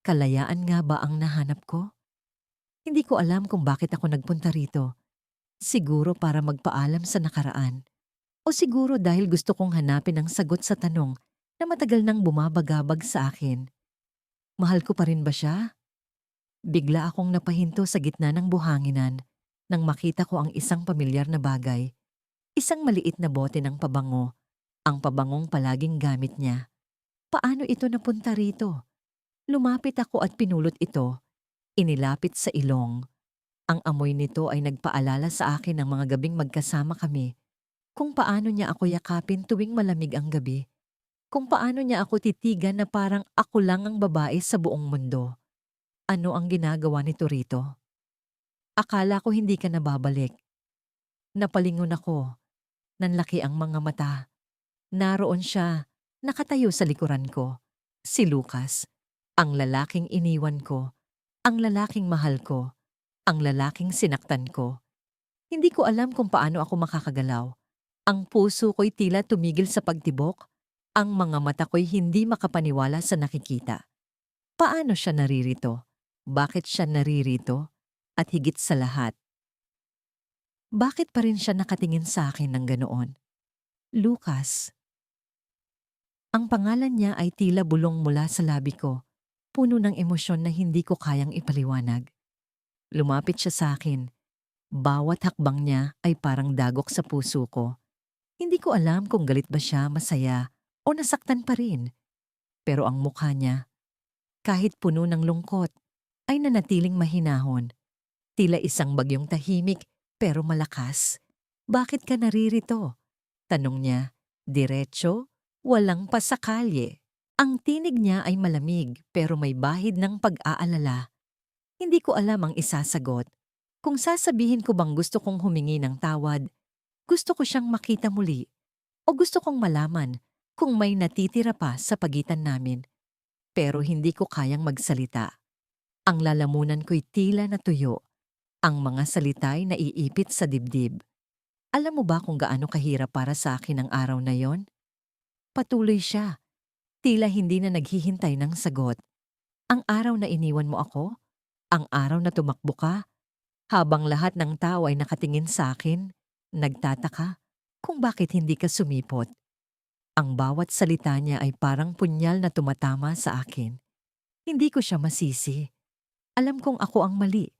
Kalayaan nga ba ang nahanap ko? Hindi ko alam kung bakit ako nagpunta rito. Siguro para magpaalam sa nakaraan. O siguro dahil gusto kong hanapin ang sagot sa tanong na matagal nang bumabagabag sa akin. Mahal ko pa rin ba siya? Bigla akong napahinto sa gitna ng buhanginan nang makita ko ang isang pamilyar na bagay. Isang maliit na bote ng pabango, ang pabangong palaging gamit niya. Paano ito napunta rito? Lumapit ako at pinulot ito. Inilapit sa ilong. Ang amoy nito ay nagpaalala sa akin ng mga gabing magkasama kami. Kung paano niya ako yakapin tuwing malamig ang gabi. Kung paano niya ako titigan na parang ako lang ang babae sa buong mundo. Ano ang ginagawa nito rito? Akala ko hindi ka nababalik. Napalingon ako. Nanlaki ang mga mata. Naroon siya, nakatayo sa likuran ko. Si Lucas, ang lalaking iniwan ko, ang lalaking mahal ko, ang lalaking sinaktan ko. Hindi ko alam kung paano ako makakagalaw. Ang puso ko'y tila tumigil sa pagtibok. Ang mga mata ko'y hindi makapaniwala sa nakikita. Paano siya naririto? Bakit siya naririto? At higit sa lahat, bakit pa rin siya nakatingin sa akin ng ganoon? Lucas. Ang pangalan niya ay tila bulong mula sa labi ko, puno ng emosyon na hindi ko kayang ipaliwanag. Lumapit siya sa akin. Bawat hakbang niya ay parang dagok sa puso ko. Hindi ko alam kung galit ba siya, masaya, o nasaktan pa rin. Pero ang mukha niya, kahit puno ng lungkot, ay nanatiling mahinahon. Tila isang bagyong tahimik pero malakas. Bakit ka naririto? Tanong niya, diretso, walang pasakalye. Ang tinig niya ay malamig pero may bahid ng pag-aalala. Hindi ko alam ang isasagot. Kung sasabihin ko bang gusto kong humingi ng tawad, gusto ko siyang makita muli, o gusto kong malaman kung may natitira pa sa pagitan namin. Pero hindi ko kayang magsalita. Ang lalamunan ko'y tila natuyo. Ang mga salita'y naiipit sa dibdib. Alam mo ba kung gaano kahirap para sa akin ang araw na yon? Patuloy siya. Tila hindi na naghihintay ng sagot. Ang araw na iniwan mo ako? Ang araw na tumakbo ka? Habang lahat ng tao ay nakatingin sa akin, nagtataka kung bakit hindi ka sumipot. Ang bawat salita niya ay parang punyal na tumatama sa akin. Hindi ko siya masisi. Alam kong ako ang mali.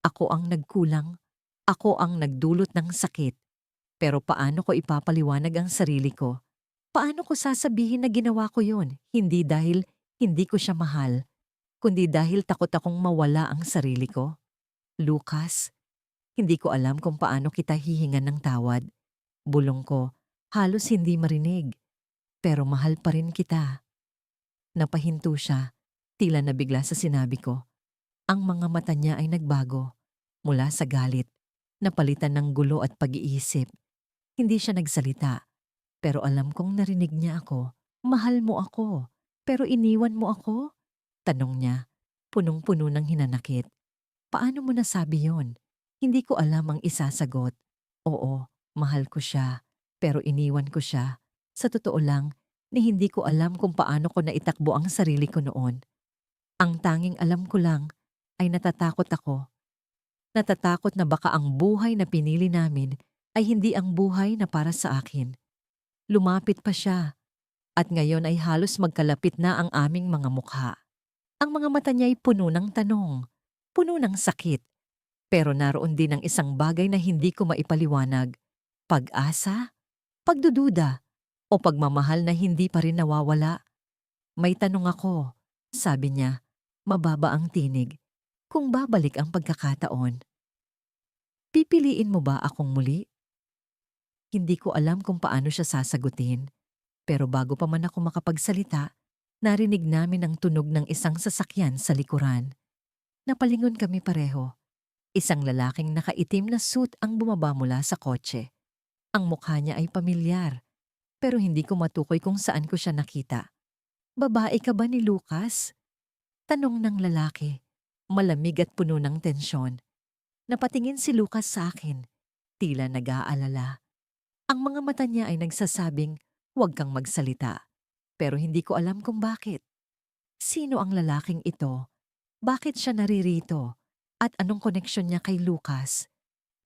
Ako ang nagkulang. Ako ang nagdulot ng sakit. Pero paano ko ipapaliwanag ang sarili ko? Paano ko sasabihin na ginawa ko yun? Hindi dahil hindi ko siya mahal, kundi dahil takot akong mawala ang sarili ko. Lucas, hindi ko alam kung paano kita hihingan ng tawad. Bulong ko, halos hindi marinig. Pero mahal pa rin kita. Napahinto siya, tila nabigla sa sinabi ko. Ang mga mata niya ay nagbago. Mula sa galit, napalitan ng gulo at pag-iisip. Hindi siya nagsalita. Pero alam kong narinig niya ako. Mahal mo ako, pero iniwan mo ako? Tanong niya, punong-puno ng hinanakit. Paano mo nasabi yon? Hindi ko alam ang isasagot. Oo, mahal ko siya, pero iniwan ko siya. Sa totoo lang, ni hindi ko alam kung paano ko naitakbo ang sarili ko noon. Ang tanging alam ko lang ay natatakot ako. Natatakot na baka ang buhay na pinili namin ay hindi ang buhay na para sa akin. Lumapit pa siya, at ngayon ay halos magkalapit na ang aming mga mukha. Ang mga mata niya ay puno ng tanong, puno ng sakit. Pero naroon din ang isang bagay na hindi ko maipaliwanag. Pag-asa, pagdududa, o pagmamahal na hindi pa rin nawawala. May tanong ako, sabi niya, mababa ang tinig. Kung babalik ang pagkakataon, pipiliin mo ba akong muli? Hindi ko alam kung paano siya sasagutin. Pero bago pa man ako makapagsalita, narinig namin ang tunog ng isang sasakyan sa likuran. Napalingon kami pareho. Isang lalaking nakaitim na suit ang bumaba mula sa kotse. Ang mukha niya ay pamilyar, pero hindi ko matukoy kung saan ko siya nakita. Babae ka ba ni Lucas? Tanong ng lalaki, malamig at puno ng tensyon. Napatingin si Lucas sa akin, tila nag-aalala. Ang mga mata niya ay nagsasabing, huwag kang magsalita. Pero hindi ko alam kung bakit. Sino ang lalaking ito? Bakit siya naririto? At anong koneksyon niya kay Lucas?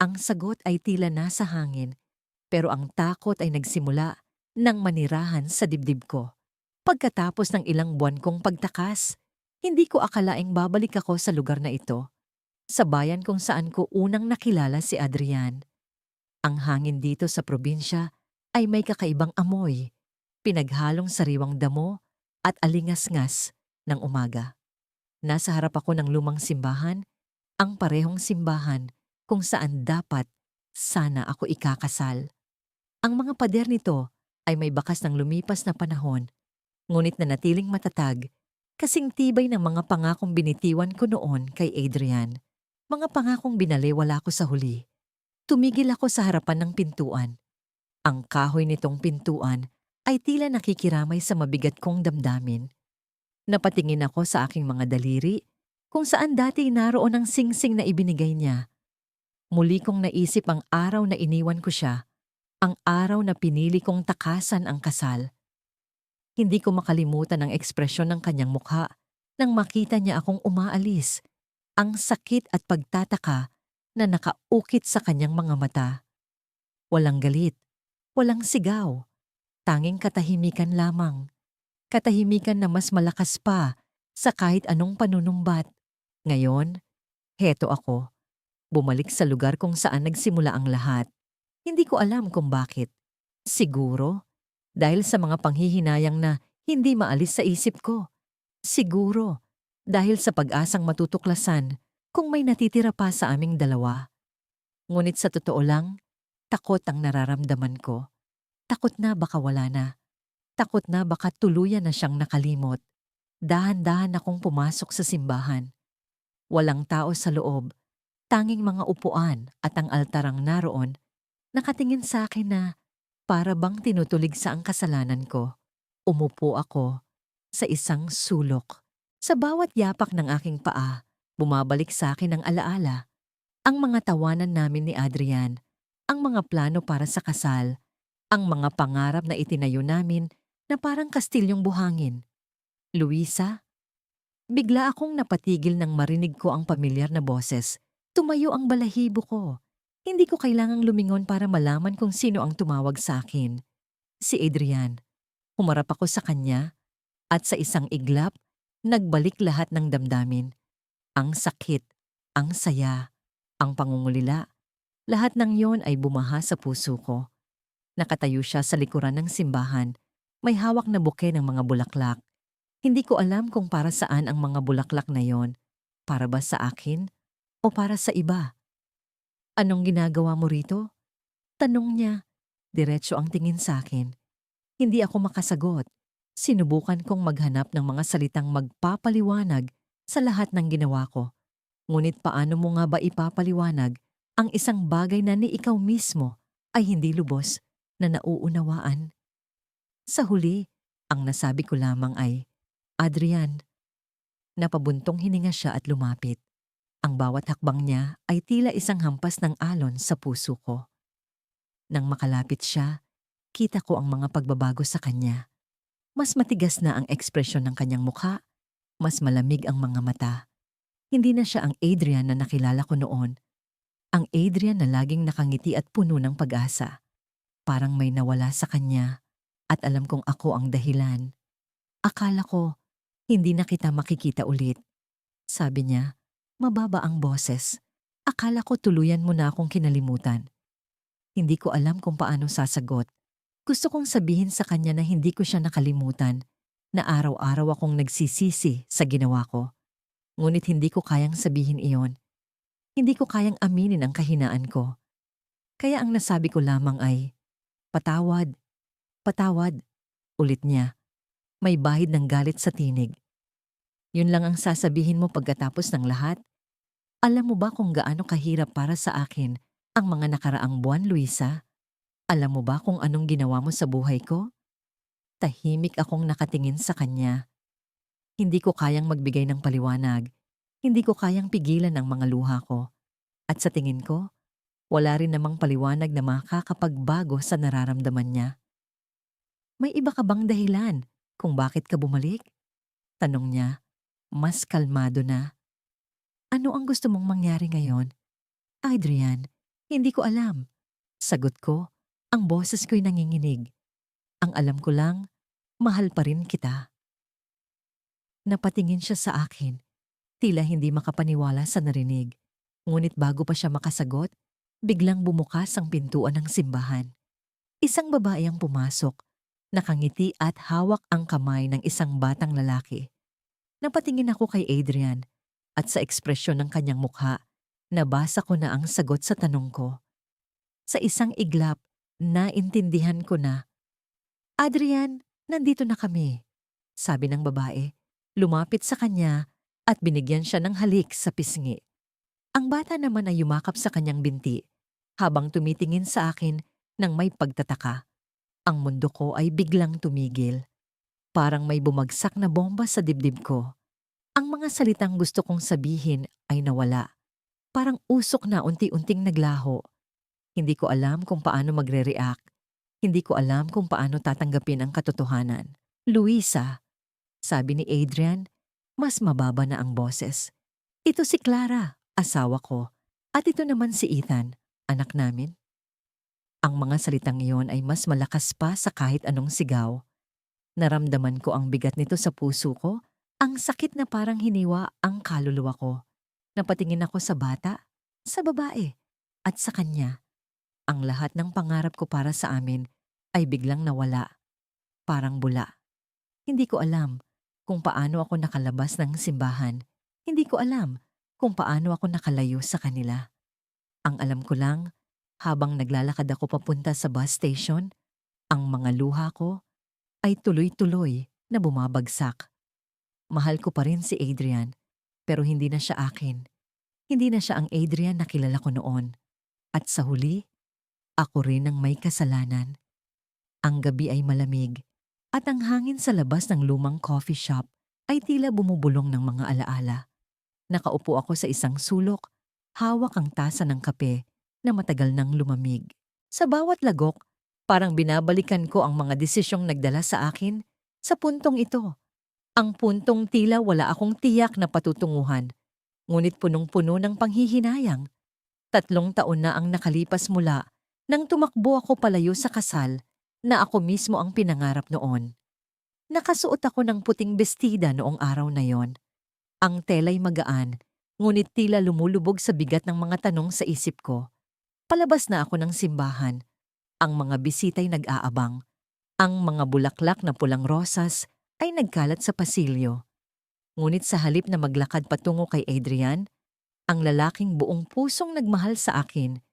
Ang sagot ay tila nasa hangin, pero ang takot ay nagsimula nang manirahan sa dibdib ko. Pagkatapos ng ilang buwan kong pagtakas, hindi ko akalaing babalik ako sa lugar na ito, sa bayan kung saan ko unang nakilala si Adrian. Ang hangin dito sa probinsya ay may kakaibang amoy, pinaghalong sariwang damo at alingas-ngas ng umaga. Nasa harap ako ng lumang simbahan, ang parehong simbahan kung saan dapat sana ako ikakasal. Ang mga pader nito ay may bakas ng lumipas na panahon, ngunit nanatiling matatag, kasing tibay ng mga pangakong binitiwan ko noon kay Adrian. Mga pangakong binaliwala ko sa huli. Tumigil ako sa harapan ng pintuan. Ang kahoy nitong pintuan ay tila nakikiramay sa mabigat kong damdamin. Napatingin ako sa aking mga daliri kung saan dati naroon ang singsing na ibinigay niya. Muli kong naisip ang araw na iniwan ko siya, ang araw na pinili kong takasan ang kasal. Hindi ko makalimutan ang ekspresyon ng kanyang mukha nang makita niya akong umaalis, ang sakit at pagtataka na nakaukit sa kanyang mga mata. Walang galit, walang sigaw, tanging katahimikan lamang. Katahimikan na mas malakas pa sa kahit anong panunumbat. Ngayon, heto ako, bumalik sa lugar kung saan nagsimula ang lahat. Hindi ko alam kung bakit. Siguro, dahil sa mga panghihinayang na hindi maalis sa isip ko. Siguro, dahil sa pag-asang matutuklasan kung may natitira pa sa aming dalawa. Ngunit sa totoo lang, takot ang nararamdaman ko. Takot na baka wala na. Takot na baka tuluyan na siyang nakalimot. Dahan-dahan akong pumasok sa simbahan. Walang tao sa loob, tanging mga upuan at ang altarang naroon, nakatingin sa akin na para bang tinutulig sa ang kasalanan ko. Umupo ako sa isang sulok. Sa bawat yapak ng aking paa, bumabalik sa akin ang alaala. Ang mga tawanan namin ni Adrian, ang mga plano para sa kasal, ang mga pangarap na itinayo namin na parang kastilyong buhangin. Luisa? Bigla akong napatigil nang marinig ko ang pamilyar na boses. Tumayo ang balahibo ko. Hindi ko kailangang lumingon para malaman kung sino ang tumawag sa akin. Si Adrian. Humarap ako sa kanya at sa isang iglap, nagbalik lahat ng damdamin. Ang sakit, ang saya, ang pangungulila. Lahat ng yon ay bumaha sa puso ko. Nakatayo siya sa likuran ng simbahan. May hawak na buke ng mga bulaklak. Hindi ko alam kung para saan ang mga bulaklak na yon. Para ba sa akin o para sa iba? Anong ginagawa mo rito? Tanong niya. Diretso ang tingin sa akin. Hindi ako makasagot. Sinubukan kong maghanap ng mga salitang magpapaliwanag sa lahat ng ginawa ko. Ngunit paano mo nga ba ipapaliwanag ang isang bagay na ni ikaw mismo ay hindi lubos na nauunawaan? Sa huli, ang nasabi ko lamang ay, Adrian. Napabuntong hininga siya at lumapit. Ang bawat hakbang niya ay tila isang hampas ng alon sa puso ko. Nang makalapit siya, kita ko ang mga pagbabago sa kanya. Mas matigas na ang ekspresyon ng kanyang mukha, mas malamig ang mga mata. Hindi na siya ang Adrian na nakilala ko noon. Ang Adrian na laging nakangiti at puno ng pag-asa. Parang may nawala sa kanya at alam kong ako ang dahilan. Akala ko, hindi na kita makikita ulit. Sabi niya, mababa ang boses. Akala ko tuluyan mo na akong kinalimutan. Hindi ko alam kung paano sasagot. Gusto kong sabihin sa kanya na hindi ko siya nakalimutan, na araw-araw akong nagsisisi sa ginawa ko. Ngunit hindi ko kayang sabihin iyon. Hindi ko kayang aminin ang kahinaan ko. Kaya ang nasabi ko lamang ay, patawad, patawad, ulit niya. May bahid ng galit sa tinig. Yun lang ang sasabihin mo pagkatapos ng lahat? Alam mo ba kung gaano kahirap para sa akin ang mga nakaraang buwan, Luisa? Alam mo ba kung anong ginawa mo sa buhay ko? Tahimik akong nakatingin sa kanya. Hindi ko kayang magbigay ng paliwanag. Hindi ko kayang pigilan ang mga luha ko. At sa tingin ko, wala rin namang paliwanag na makakapagbago sa nararamdaman niya. May iba ka bang dahilan kung bakit ka bumalik? Tanong niya, mas kalmado na. Ano ang gusto mong mangyari ngayon? Adrian, hindi ko alam. Sagot ko, ang boses ko'y nanginginig. Ang alam ko lang, mahal pa rin kita. Napatingin siya sa akin, tila hindi makapaniwala sa narinig. Ngunit bago pa siya makasagot, biglang bumukas ang pintuan ng simbahan. Isang babae ang pumasok, nakangiti at hawak ang kamay ng isang batang lalaki. Napatingin ako kay Adrian at sa ekspresyon ng kanyang mukha, nabasa ko na ang sagot sa tanong ko. Sa isang iglap, naintindihan ko na. Adrian, nandito na kami, sabi ng babae. Lumapit sa kanya at binigyan siya ng halik sa pisngi. Ang bata naman ay yumakap sa kanyang binti habang tumitingin sa akin ng may pagtataka. Ang mundo ko ay biglang tumigil. Parang may bumagsak na bomba sa dibdib ko. Ang mga salitang gusto kong sabihin ay nawala. Parang usok na unti-unting naglaho. Hindi ko alam kung paano magre-react. Hindi ko alam kung paano tatanggapin ang katotohanan. Luisa, sabi ni Adrian, mas mababa na ang boses. Ito si Clara, asawa ko. At ito naman si Ethan, anak namin. Ang mga salitang iyon ay mas malakas pa sa kahit anong sigaw. Naramdaman ko ang bigat nito sa puso ko, ang sakit na parang hiniwa ang kaluluwa ko. Napatingin ako sa bata, sa babae, at sa kanya. Ang lahat ng pangarap ko para sa amin ay biglang nawala, parang bula. Hindi ko alam kung paano ako nakalabas ng simbahan. Hindi ko alam kung paano ako nakalayo sa kanila. Ang alam ko lang, habang naglalakad ako papunta sa bus station, ang mga luha ko ay tuloy-tuloy na bumabagsak. Mahal ko pa rin si Adrian, pero hindi na siya akin. Hindi na siya ang Adrian na kilala ko noon. At sa huli, ako rin ang may kasalanan. Ang gabi ay malamig, at ang hangin sa labas ng lumang coffee shop ay tila bumubulong ng mga alaala. Nakaupo ako sa isang sulok, hawak ang tasa ng kape na matagal nang lumamig. Sa bawat lagok, parang binabalikan ko ang mga desisyong nagdala sa akin sa puntong ito. Ang puntong tila wala akong tiyak na patutunguhan, ngunit punong-puno ng panghihinayang. 3 taon na ang nakalipas mula nang tumakbo ako palayo sa kasal na ako mismo ang pinangarap noon. Nakasuot ako ng puting bestida noong araw na yon. Ang tela'y magaan, ngunit tila lumulubog sa bigat ng mga tanong sa isip ko. Palabas na ako ng simbahan. Ang mga bisita'y nag-aabang. Ang mga bulaklak na pulang rosas ay nagkalat sa pasilyo. Ngunit sa halip na maglakad patungo kay Adrian, ang lalaking buong pusong nagmahal sa akin,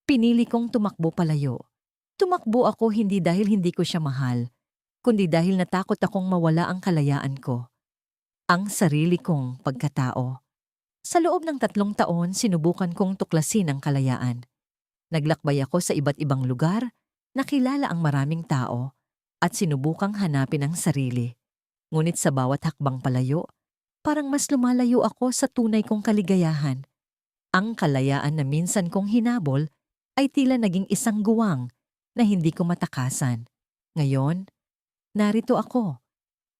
pinili kong tumakbo palayo. Tumakbo ako hindi dahil hindi ko siya mahal, kundi dahil natakot akong mawala ang kalayaan ko. Ang sarili kong pagkatao. Sa loob ng 3 taon, sinubukan kong tuklasin ang kalayaan. Naglakbay ako sa iba't ibang lugar, nakilala ang maraming tao, at sinubukang hanapin ang sarili. Ngunit sa bawat hakbang palayo, parang mas lumalayo ako sa tunay kong kaligayahan. Ang kalayaan na minsan kong hinabol ay tila naging isang guwang na hindi ko matakasan. Ngayon, narito ako,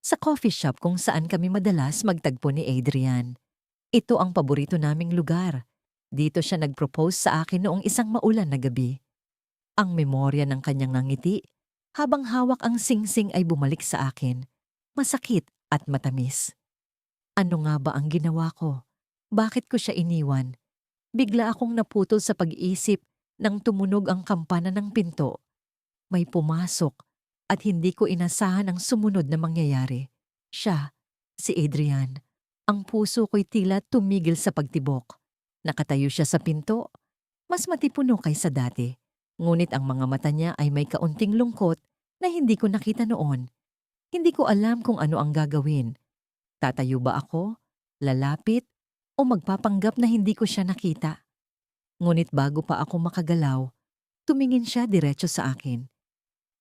sa coffee shop kung saan kami madalas magtagpo ni Adrian. Ito ang paborito naming lugar. Dito siya nag-propose sa akin noong isang maulan na gabi. Ang memorya ng kanyang ngiti, habang hawak ang singsing ay bumalik sa akin. Masakit at matamis. Ano nga ba ang ginawa ko? Bakit ko siya iniwan? Bigla akong naputol sa pag-iisip nang tumunog ang kampana ng pinto. May pumasok at hindi ko inasahan ang sumunod na mangyayari. Siya, si Adrian. Ang puso ko'y tila tumigil sa pagtibok. Nakatayo siya sa pinto, mas matipuno kaysa dati. Ngunit ang mga mata niya ay may kaunting lungkot na hindi ko nakita noon. Hindi ko alam kung ano ang gagawin. Tatayo ba ako, lalapit, o magpapanggap na hindi ko siya nakita? Ngunit bago pa ako makagalaw, tumingin siya diretso sa akin.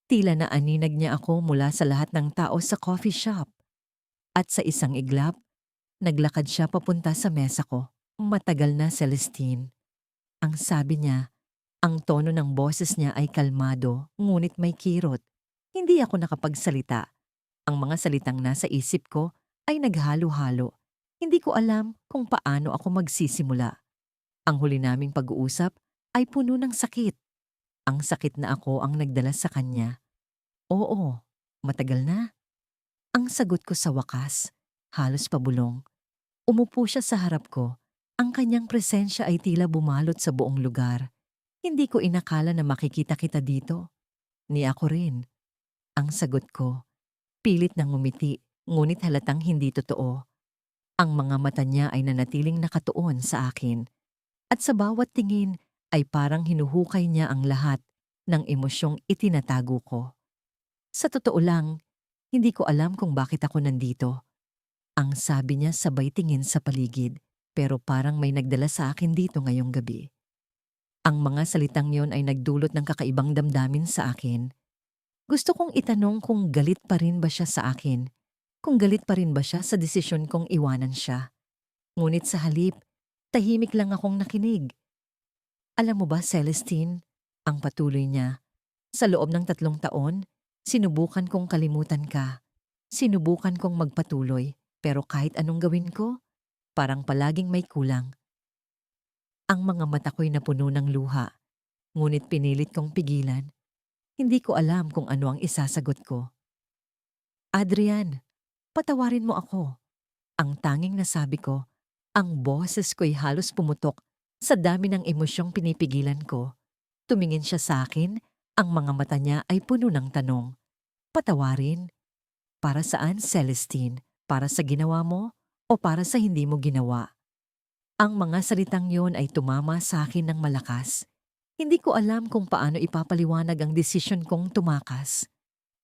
Tila na aninag niya ako mula sa lahat ng tao sa coffee shop. At sa isang iglap, naglakad siya papunta sa mesa ko. Matagal na, Celestine. Ang sabi niya, ang tono ng boses niya ay kalmado, ngunit may kirot. Hindi ako nakapagsalita. Ang mga salitang nasa isip ko ay naghalo-halo. Hindi ko alam kung paano ako magsisimula. Ang huli naming pag-uusap ay puno ng sakit. Ang sakit na ako ang nagdala sa kanya. Oo, matagal na. Ang sagot ko sa wakas, halos pabulong. Umupo siya sa harap ko. Ang kanyang presensya ay tila bumalot sa buong lugar. Hindi ko inakala na makikita kita dito. Ni ako rin. Ang sagot ko, pilit na ngumiti, ngunit halatang hindi totoo. Ang mga mata niya ay nanatiling nakatuon sa akin. At sa bawat tingin ay parang hinuhukay niya ang lahat ng emosyong itinatago ko. Sa totoo lang, hindi ko alam kung bakit ako nandito. Ang sabi niya sabay tingin sa paligid, pero parang may nagdala sa akin dito ngayong gabi. Ang mga salitang yon ay nagdulot ng kakaibang damdamin sa akin. Gusto kong itanong kung galit pa rin ba siya sa akin, kung galit pa rin ba siya sa desisyon kong iwanan siya. Ngunit sa halip, tahimik lang akong nakinig. Alam mo ba, Celestine, ang patuloy niya, sa loob ng 3 taon, sinubukan kong kalimutan ka. Sinubukan kong magpatuloy, pero kahit anong gawin ko, parang palaging may kulang. Ang mga mata ko'y napuno ng luha, ngunit pinilit kong pigilan. Hindi ko alam kung ano ang isasagot ko. Adrian, patawarin mo ako. Ang tanging nasabi ko, ang boses ko'y halos pumutok sa dami ng emosyong pinipigilan ko. Tumingin siya sa akin, ang mga mata niya ay puno ng tanong. Patawarin? Para saan, Celestine? Para sa ginawa mo o para sa hindi mo ginawa? Ang mga salitang yon ay tumama sa akin ng malakas. Hindi ko alam kung paano ipapaliwanag ang desisyon kong tumakas.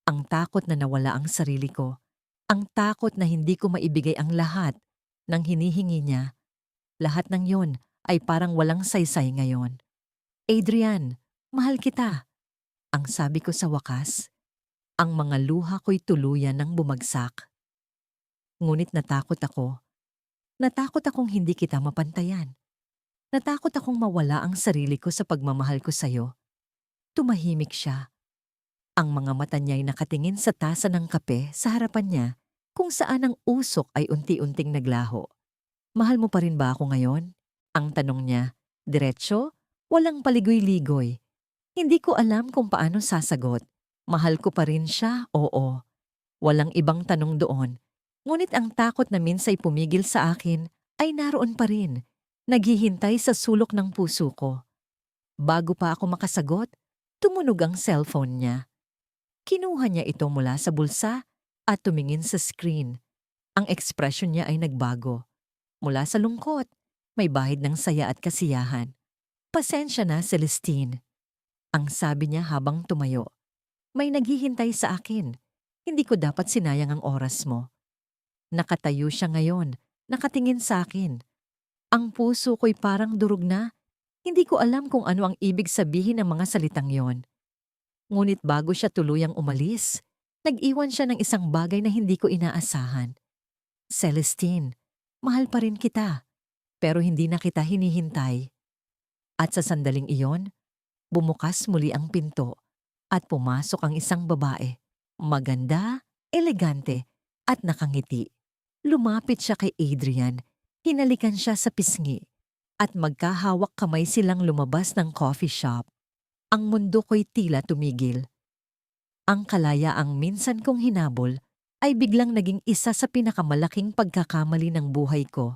Ang takot na nawala ang sarili ko. Ang takot na hindi ko maibigay ang lahat ng hinihingi niya. Lahat ng yon ay parang walang saysay ngayon. Adrian, mahal kita. Ang sabi ko sa wakas. Ang mga luha ko'y tuluyan ng bumagsak. Ngunit natakot ako. Natakot akong hindi kita mapantayan. Natakot akong mawala ang sarili ko sa pagmamahal ko sa'yo. Tumahimik siya. Ang mga mata niya'y nakatingin sa tasa ng kape sa harapan niya kung saan ang usok ay unti-unting naglaho. Mahal mo pa rin ba ako ngayon? Ang tanong niya, diretso, walang paligoy-ligoy. Hindi ko alam kung paano sasagot. Mahal ko pa rin siya, oo. Walang ibang tanong doon. Ngunit ang takot na minsay pumigil sa akin ay naroon pa rin. Naghihintay sa sulok ng puso ko. Bago pa ako makasagot, tumunog ang cellphone niya. Kinuha niya ito mula sa bulsa at tumingin sa screen. Ang ekspresyon niya ay nagbago. Mula sa lungkot, may bahid ng saya at kasiyahan. Pasensya na, Celestine. Ang sabi niya habang tumayo. May naghihintay sa akin. Hindi ko dapat sinayang ang oras mo. Nakatayo siya ngayon, nakatingin sa akin. Ang puso ko'y parang durog na. Hindi ko alam kung ano ang ibig sabihin ng mga salitang yon. Ngunit bago siya tuluyang umalis, nag-iwan siya ng isang bagay na hindi ko inaasahan. Celestine, mahal pa rin kita, pero hindi na kita hinihintay. At sa sandaling iyon, bumukas muli ang pinto at pumasok ang isang babae. Maganda, elegante, at nakangiti. Lumapit siya kay Adrian. Hinalikan siya sa pisngi at magkahawak kamay silang lumabas ng coffee shop. Ang mundo ko'y tila tumigil. Ang kalayaang minsan kong hinabol ay biglang naging isa sa pinakamalaking pagkakamali ng buhay ko.